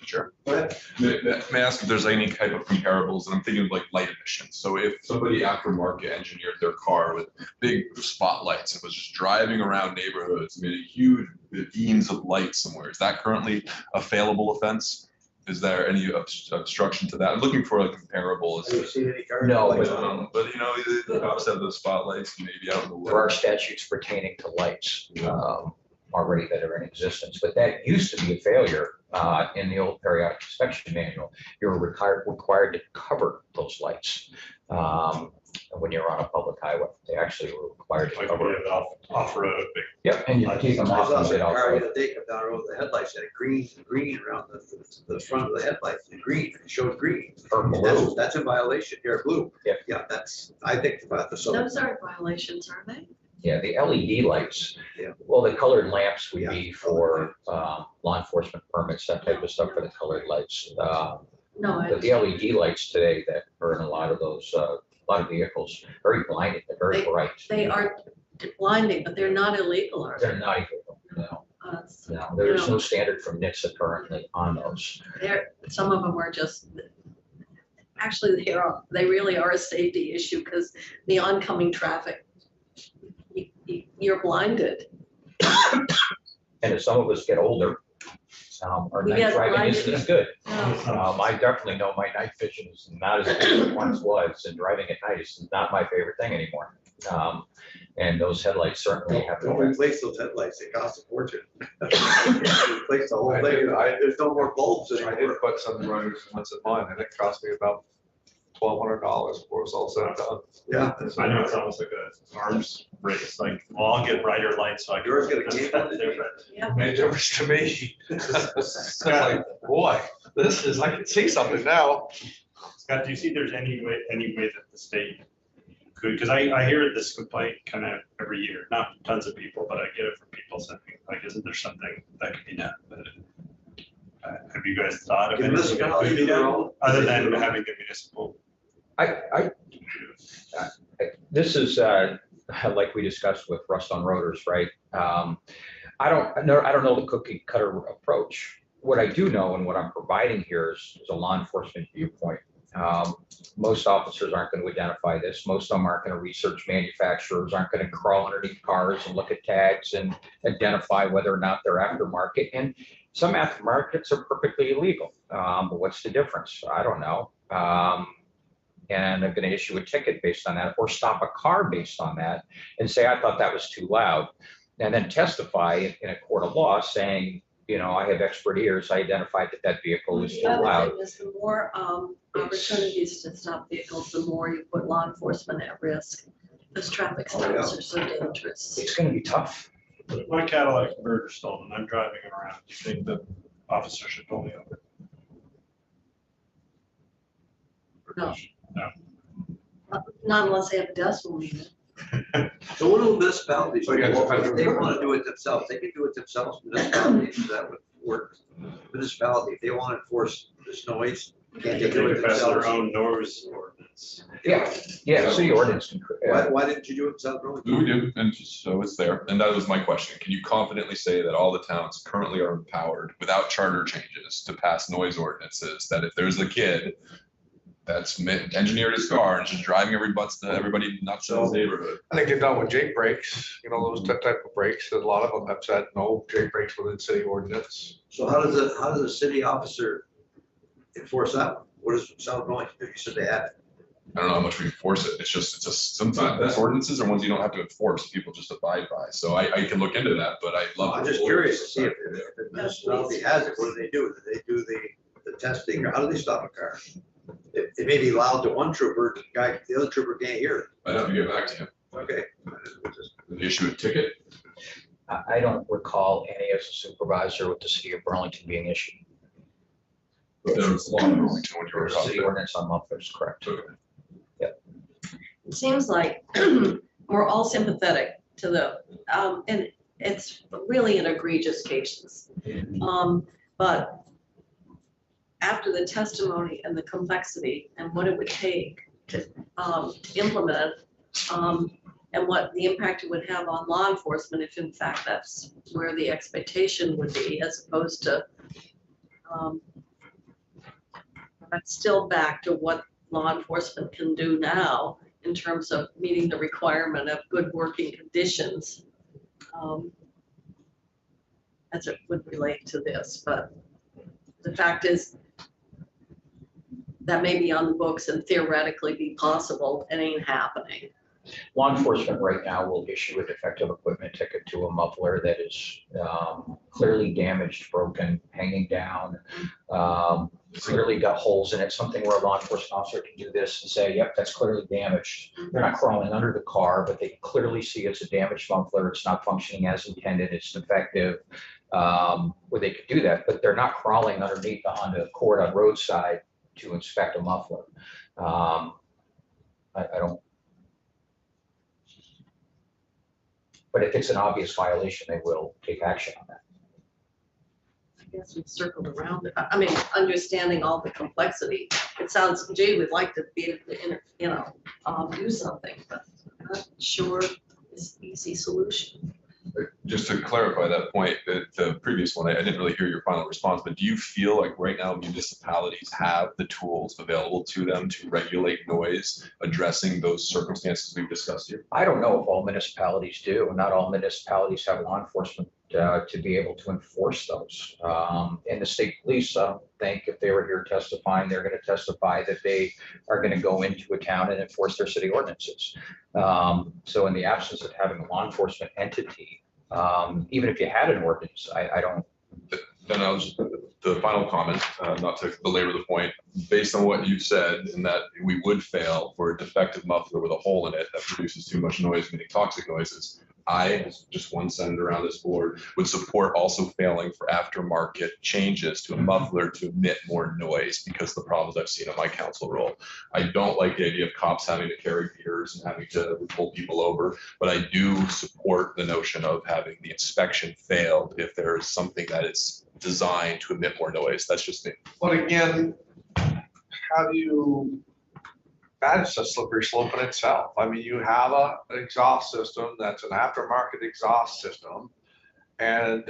Sure. Go ahead. May I ask if there's any type of comparables, and I'm thinking of like light emissions. So if somebody aftermarket engineered their car with big spotlights and was just driving around neighborhoods, made a huge beams of light somewhere, is that currently a failable offense? Is there any obstruction to that? I'm looking for a comparable. Have you seen any cars? No, like But you know, the cops have those spotlights maybe out in the there are world. statutes pertaining to lights already that are in existence, but that used to be a failure in the old periodic inspection manual. You're required to cover those lights when you're on a public highway. They actually were required to Like cover. off-road. Yep, and you take them I off saw and some get off. car road. the other day come down over the headlights, and green around the front of the headlights, and green, it showed green. Or blue. That's in violation, here, blue. Yeah. Yeah, that's, I think about the. Those aren't violations, are they? Yeah, the LED lights. Yeah. Well, the colored lamps would Yeah, be colored for law enforcement permits, that type of stuff for the colored lights. No, But the LED lights today that are in a lot of those, a lot of vehicles, very blinding, they're very bright. they aren't blinding, but they're not illegal, are they? They're not illegal, no, So, no, you there's know, no standard from NHTSA currently on those. some of them are just, actually, they really are a safety issue because the oncoming traffic, you're blinded. And as some of us get older, our We night get driving blinded. isn't as good. No. I definitely know my night vision is not as good as it once was, and driving at night is not my favorite thing anymore. And those headlights certainly have. Don't replace those headlights, they cost a fortune. Replace the whole I thing, did- there's no more bulbs I anymore. did put some runners once in mine, and it cost me about $1,200 before it's all said and done. Yeah. I know it's almost like a arms race, like, well, I'll get brighter lights so I can. Yours got a game on it? Yeah. Made a difference to me. It's like, boy, this is, I can see something now. Scott, do you see there's any way that the state could, because I hear this complaint kind of every year, not tons of people, but I get it from people saying, like, isn't there something that could be done? But, have you guys thought of Give anything that municipalities could be their done, own- other than having a municipal? This is like we discussed with Rust on Rotors, right? I don't know the cookie cutter approach. What I do know and what I'm providing here is a law enforcement viewpoint. Most officers aren't going to identify this. Most of them aren't going to research manufacturers, aren't going to crawl underneath cars and look at tags and identify whether or not they're aftermarket. And some aftermarkets are perfectly illegal. But what's the difference? I don't know. And I'm going to issue a ticket based on that, or stop a car based on that and say, I thought that was too loud. and then testify in a court of law saying, I have expert ears, I identified that vehicle was too The other loud. thing is the more opportunities to stop vehicles, the more you put law enforcement at risk. Those traffic stops are so dangerous. It's gonna be tough. My Cadillac Converter stolen, I'm driving it around, do you think the officer should pull me over? No. No. Not unless they have a decimal meter. So what do municipalities, So, yeah, if they want to do it themselves, they can do it themselves, municipalities, that would work. Municipality, if they want to enforce this noise, can't they They do it could pass their themselves? own noise ordinance. Yeah, city ordinance. Why didn't you do it yourself? We do, and so it's there. And that was my question. Can you confidently say that all the towns currently are empowered without charter changes to pass noise ordinances? That if there's a kid that's engineered his car and just driving everybody nuts in his neighborhood. I think they've done with Jake brakes, those type of brakes, a lot of them have said no Jake brakes within city ordinance. So how does the city officer enforce that? What is South Point? You said they had it. I don't know how much we enforce it. It's just sometimes those ordinances are ones you don't have to enforce. People just abide by. So I can look into that, but I love. I'm just curious to see if the municipality has it, what do they do? Do they do the testing, or how do they stop a car? It may be loud to one trooper, the other trooper can't hear it. I'd have to get back to you. Okay. The issue of ticket. I don't recall any as a supervisor with the city of Burlington being issued. But there was a lot of Burlington when you were City talking. ordinance on mufflers, correct. It seems like we're all sympathetic to and it's really in egregious cases. But after the testimony and the complexity and what it would take to implement, and what the impact it would have on law enforcement, if in fact that's where the expectation would be, as opposed to, I'm still back to what law enforcement can do now in terms of meeting the requirement of good working conditions. As it would relate to this, but the fact is that may be on the books and theoretically be possible, it ain't happening. Law enforcement right now will issue a defective equipment ticket to a muffler that is clearly damaged, broken, hanging down, clearly got holes in it, something where a law enforcement officer can do this and say, yep, that's clearly damaged. They're not crawling under the car, but they clearly see it's a damaged muffler, it's not functioning as intended, it's defective, where they could do that, but they're not crawling underneath the Honda Accord on roadside to inspect a muffler. I don't. But if it's an obvious violation, they will take action on that. I guess we've circled around it. I mean, understanding all the complexity, it sounds, gee, we'd like to be able to, do something, but I'm not sure it's an easy solution. Just to clarify that point, the previous one, I didn't really hear your final response, but do you feel like right now municipalities have the tools available to them to regulate noise, addressing those circumstances we've discussed here? I don't know if all municipalities do. Not all municipalities have law enforcement to be able to enforce those. And the state police, I think if they were here testifying, they're going to testify that they are going to go into a town and enforce their city ordinances. So in the absence of having a law enforcement entity, even if you had an ordinance, I don't. Then the final comment, not to belabor the point, based on what you said, in that we would fail for a defective muffler with a hole in it that produces too much noise, meaning toxic noises. I, as just one senator on this board, would support also failing for aftermarket changes to a muffler to emit more noise because of the problems I've seen in my council role. I don't like the idea of cops having to carry meters and having to pull people over, but I do support the notion of having the inspection failed if there is something that is designed to emit more noise. That's just me. But again, how do you, that's a slippery slope in itself. I mean, you have an exhaust system that's an aftermarket exhaust system. And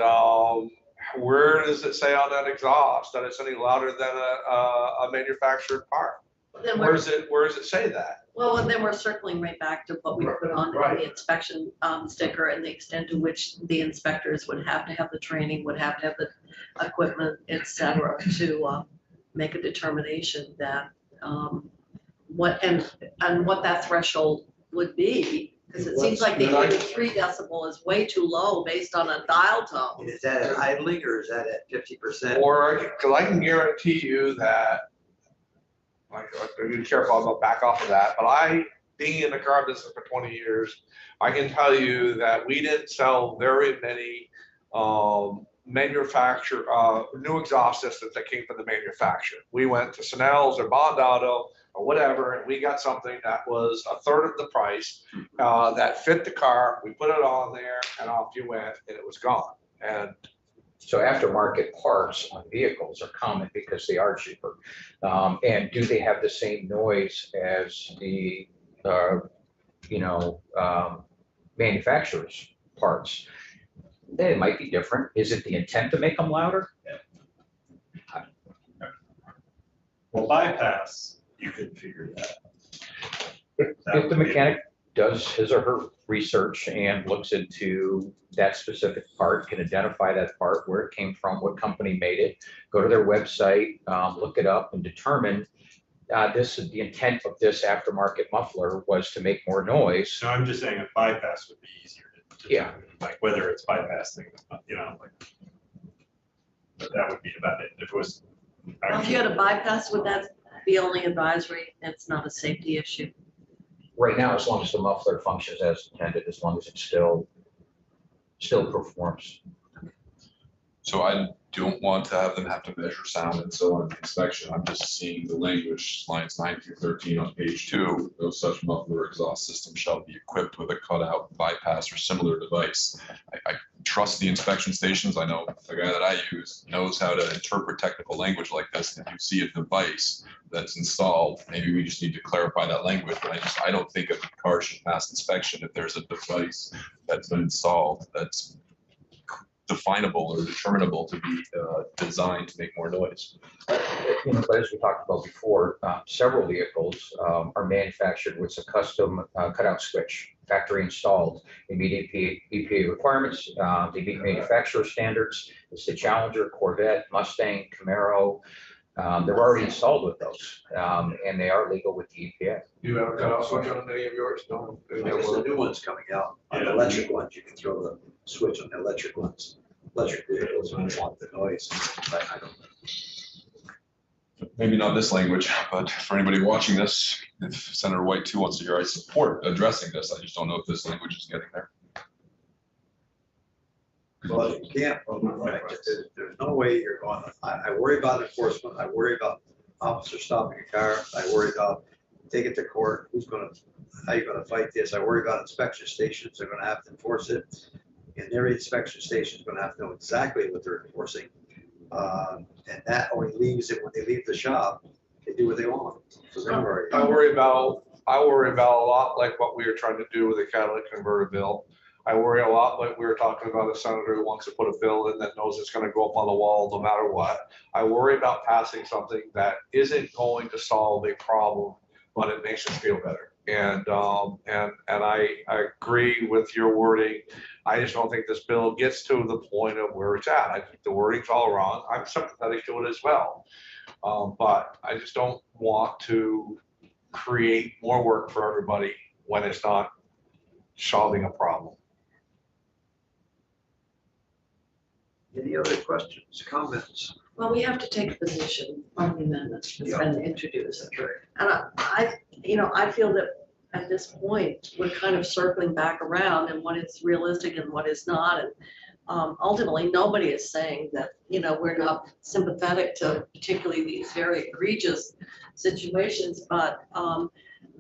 where does it say on that exhaust that it's any louder than a manufactured part? Then Where does it say that? well, and then we're circling right back to what we put on the inspection sticker and the extent to which the inspectors would have to have the training, would have to have the equipment, et cetera, to make a determination that what that threshold would be Because it seems like the Then I- 83 decibel is way too low based on a dial tone. Is that at idling or is that at 50%? Or, because I can guarantee you that, like, be careful, I'm gonna back off of that, but being in the car business for 20 years, I can tell you that we didn't sell very many new exhaust systems that came from the manufacturer. We went to Snell's or Bond Auto or whatever, and we got something that was a third of the price, that fit the car. We put it on there and off you went, and it was gone. And So aftermarket parts on vehicles are common because they are cheaper. And do they have the same noise as the, manufacturer's parts? It might be different. Is it the intent to make them louder? Well, bypass, you can figure that. That If the would be- mechanic does his or her research and looks into that specific part, can identify that part, where it came from, what company made it, go to their website, look it up and determine the intent of this aftermarket muffler was to make more noise. So I'm just saying a bypass would be easier to Yeah. determine, like whether it's bypassing, like. But that would be about it. If it was. Well, if you had a bypass, would that be only advisory? It's not a safety issue. Right now, as long as the muffler functions as intended, as long as it still performs. So I don't want to have them have to measure sound and so on in inspection. I'm just seeing the language, lines 9 through 13 on page 2. No such muffler exhaust system shall be equipped with a cutout, bypass, or similar device. I trust the inspection stations. I know the guy that I use knows how to interpret technical language like this. If you see a device that's installed, maybe we just need to clarify that language. But I don't think a car should pass inspection if there's a device that's been installed that's definable or determinable to be designed to make more noise. But as we talked about before, several vehicles are manufactured with a custom cutout switch, factory installed. They meet EPA requirements, they meet manufacturer standards. It's the Challenger, Corvette, Mustang, Camaro. They're already installed with those, and they are legal with the EPA. you have a cutout switch on any of yours? No. I guess the new one's coming out, on the electric ones, you can throw the switch on the electric ones, electric vehicles, when you want the noise. I don't. Maybe not this language, but for anybody watching this, if Senator White too wants to hear, I support addressing this. I just don't know if this language is getting there. Well, you can't, there's no way you're going, I worry about enforcement, I worry about officer stopping a car, I worry about take it to court, how you gonna fight this, I worry about inspection stations, they're gonna have to enforce it. And every inspection station is gonna have to know exactly what they're enforcing. And that only leaves it when they leave the shop, they do what they want. So they're worried. I worry about a lot like what we were trying to do with the catalytic converter bill. I worry a lot like we were talking about a senator who wants to put a bill in that knows it's gonna go up on the wall no matter what. I worry about passing something that isn't going to solve a problem, but it makes us feel better. And I agree with your wording. I just don't think this bill gets to the point of where it's at. I think the wording's all wrong. I'm sympathetic to it as well. But I just don't want to create more work for everybody when it's not solving a problem. Any other questions, comments? Well, we have to take a position on the amendment that's been introduced. That's right. And I feel that at this point, we're kind of circling back around and what is realistic and what is not. And ultimately, nobody is saying that, we're not sympathetic to particularly these very egregious situations, but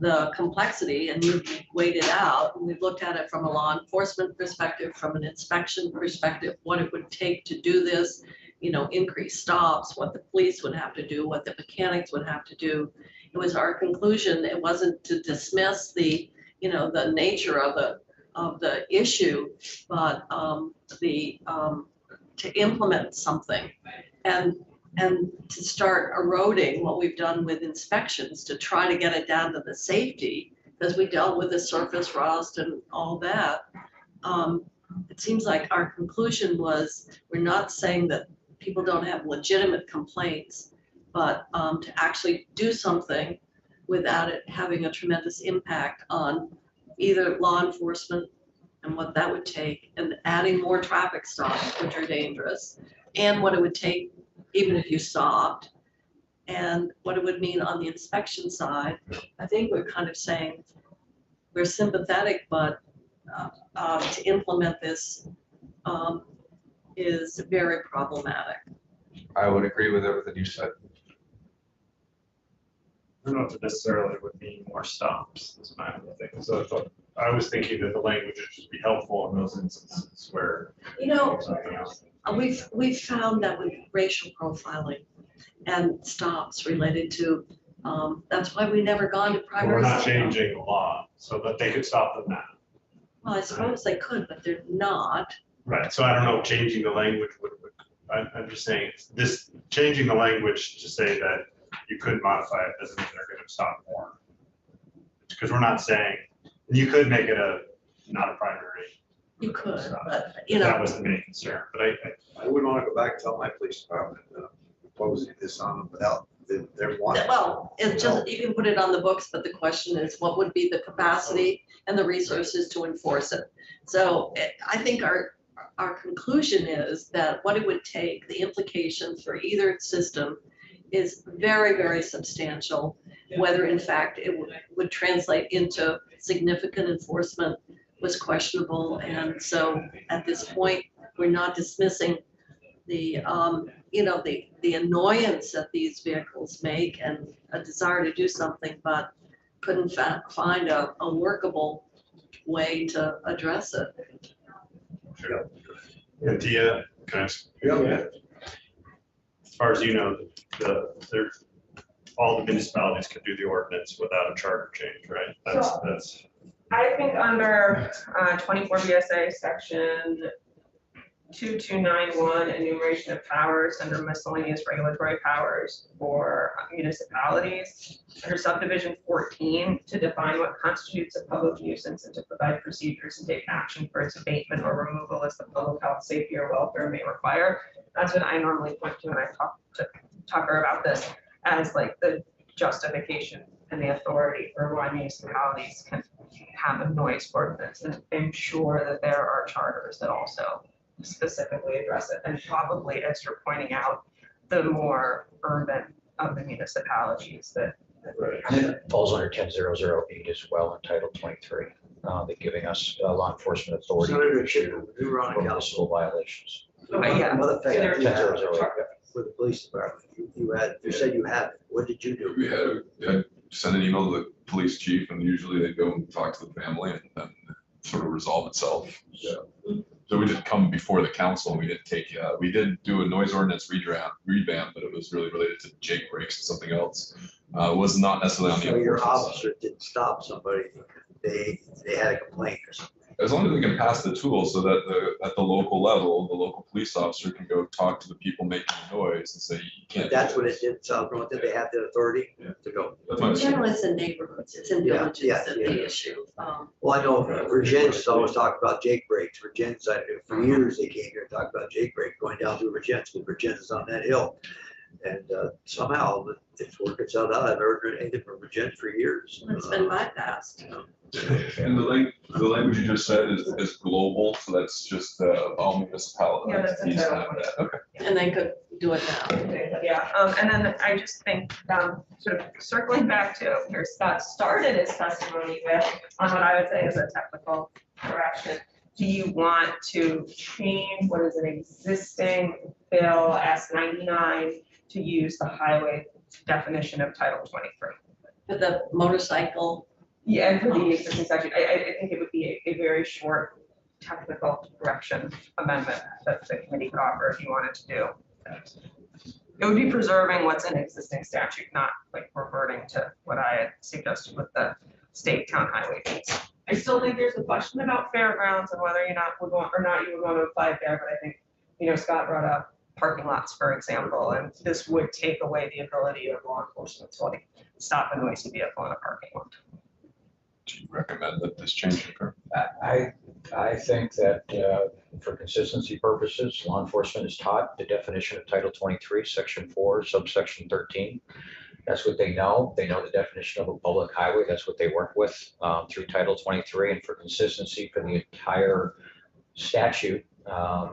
the complexity, and you've weighed it out, and we've looked at it from a law enforcement perspective, from an inspection perspective, what it would take to do this, increase stops, what the police would have to do, what the mechanics would have to do. It was our conclusion, it wasn't to dismiss the nature of the issue, but to implement something and to start eroding what we've done with inspections to try to get it down to the safety, because we dealt with the surface rust and all that. It seems like our conclusion was, we're not saying that people don't have legitimate complaints, but to actually do something without it having a tremendous impact on either law enforcement and what that would take, and adding more traffic stops, which are dangerous, and what it would take even if you stopped, and what it would mean on the inspection side. I think we're kind of saying we're sympathetic, but to implement this is very problematic. I would agree with everything you said. I don't know if it necessarily would mean more stops, is my other thing. So I was thinking that the language would just be helpful in those instances where You know, something else. we've found that with racial profiling and stops related to, that's why we never gone to But primary. we're not cell phone. changing the law so that they could stop them now. Well, I suppose they could, but they're not. Right, so I don't know, if changing the language I'm just saying, this, changing the language to say that you could modify it doesn't mean they're gonna stop more. Because we're not saying, you could make it not a primary. You could, stop. but, you If That know, was the main concern, but I wouldn't want to go back and tell my police department, imposing this on them without their wanting. well, it's just, you can put it on the books, but the question is, what would be the capacity and the resources to enforce it? So I think our conclusion is that what it would take, the implications for either system is very, very substantial. Whether in fact it would translate into significant enforcement was questionable. And so at this point, we're not dismissing the, the annoyance that these vehicles make and a desire to do something, but couldn't find a workable way to address it. And Tia, can I ask? Yeah. As far as you know, all the municipalities could do the ordinance without a charter change, right? That's. I think under 24 VSA section 2291, enumeration of powers under miscellaneous regulatory powers for municipalities, under subdivision 14, to define what constitutes a public nuisance and to provide procedures and take action for its abatement or removal as the public health, safety, or welfare may require. That's what I normally point to when I talk to Tucker about this as like the justification and the authority for why municipalities can have a noise ordinance, and I'm sure that there are charters that also specifically address it, and probably, as you're pointing out, the more urban of the municipalities that. It falls under 10008 as well in Title 23, they're giving us law enforcement authority to Senator issue Chip, you were on for the council. municipal violations. Okay, yeah. Another thing, Either- you had 10008, for the police department, you said you had it. What did you do? We had sent an email to the police chief, and usually they go and talk to the family and then sort of resolve itself. So we didn't come before the council, and we didn't take, we did do a noise ordinance revamp, but it was really related to Jake breaks and something else. It was not necessarily on the. So your enforcement side. officer didn't stop somebody, they had a complaint or something. As long as we can pass the tool so that at the local level, the local police officer can go talk to the people making the noise and say, you can't. But do that's what it this." did, South North, did they have the authority Yeah. to go? That's my In understanding. general, it's in neighborhoods, it's in Yeah, villages yeah, that yeah. the issue. Well, I know Virginia's always talked about Jake breaks. Virginia's, for years, they came here and talked about Jake break going down through Virginia's, because Virginia's on that hill. And somehow it's worked itself out. I've heard anything from Virginia for years. It's been bypassed. And the language you just said is global, so that's just all municipalities. Yeah, that's in have Title that. Okay. And they could do it now. Yeah, and then I just think, sort of circling back to where Scott started his testimony with, on what I would say is a technical correction. Do you want to change what is an existing bill S99 to use the highway definition of Title 23? With the motorcycle, Yeah, and for the existing statute, I think it would be a very short technical correction amendment that the committee could offer if you wanted to do. It would be preserving what's in existing statute, not like reverting to what I had suggested with the state town highway fees. I still think there's a question about fairgrounds and whether or not you would want to apply it there, but I think, Scott brought up parking lots, for example, and this would take away the ability of law enforcement to like stop a noisy vehicle in a parking lot. Do you recommend that this change occur? I think that for consistency purposes, law enforcement is taught the definition of Title 23, Section 4, subsection 13. That's what they know. They know the definition of a public highway. That's what they work with through Title 23. And for consistency for the entire statute,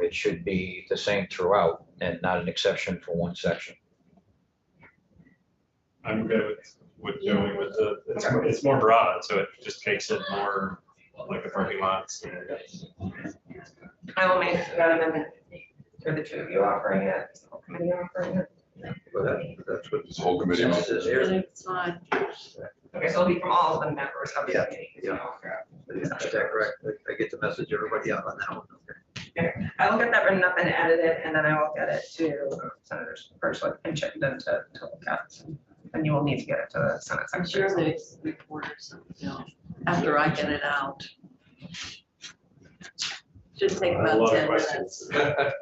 it should be the same throughout and not an exception for one section. I'm good with going with it's more broad, so it just makes it more like the parking lots. I will make that amendment for the two of you offering it, the whole committee offering it. But that's what This whole committee. this is I here. think it's fine. Okay, so it'll be from all of the members of the Yeah, committee. Is that correct? I get to message everybody out on that one. Okay. I will get that written up and edited, and then I will get it to Senators Birchwood and Chittenden to look at. And you will need to get it to the Senate I'm Secretary. sure they report some, after I get it out. Should take I have a about lot of 10 questions. minutes.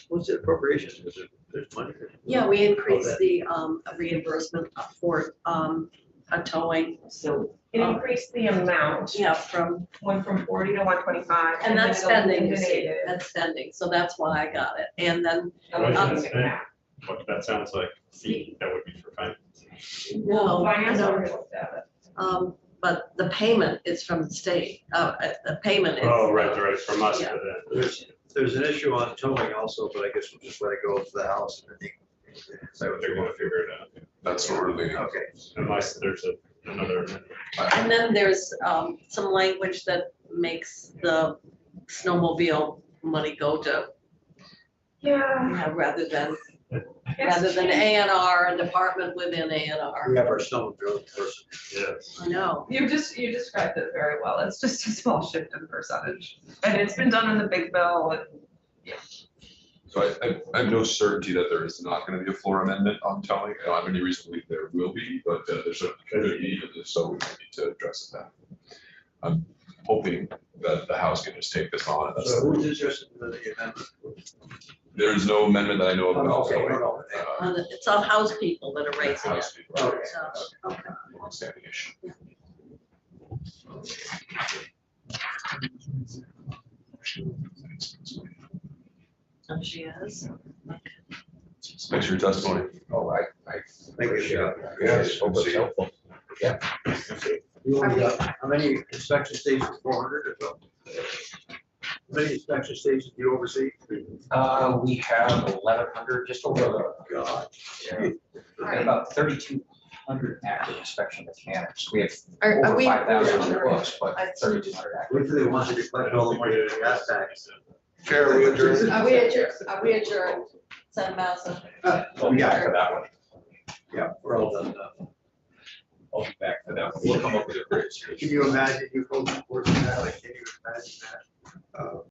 What's the appropriations? There's money. Yeah, we increased the reimbursement for a towing, So it increased the amount, yeah, from, went from 40 to 125. and that's then spending, you see, eliminated that's spending, so that's why I got it. And then, eliminated that. What that sounds like, see, that would be for finance. no, Finance no, already looked at it. but the payment is from the state, the payment is. Oh, right, from us Yeah. for that. There's an issue on towing also, but I guess we'll just let it go to the House. And then So they're gonna figure it out, That's what we're leaning. Okay. unless there's another. And then there's some language that makes the snowmobile money go to, Yeah. rather than It's A&R, a department within We A&R. have our snowmobile person. Yes. I know. You described it very well. It's just a small shift in percentage. And it's been done in the big bill. So I have no certainty that there is not going to be a floor amendment on towing. I don't have any reason to believe there will be, but there certainly could be, and if so we might need to address that. I'm hoping that the House can just take this on. So who's interested in the amendment? There's no amendment that I know of. about Okay, towing. no. It's on house people that are raising it. House people, Okay. So, okay. Longstanding issue. Oh, she is. Thanks for your testimony. Oh, I Thank you. appreciate it. Yes, Hope it's helpful. You only got, how many inspection stations, 400 or so? How many inspection stations do you oversee? We have 1,100, just over, God. we got about 3,200 active inspection mechanics. We have Are over we? 5,000 on the books, but I- 3,200 active. Wait till they want you to collect all the money in the gas tax. Chair, we adjourn. Are we adjourned? Are we adjourned? Send Massa. I'll be back for that one. Yeah, we're all done now. I'll be back for that one. We'll come up with a great solution. Can you imagine you folks working that? Like, can you imagine that?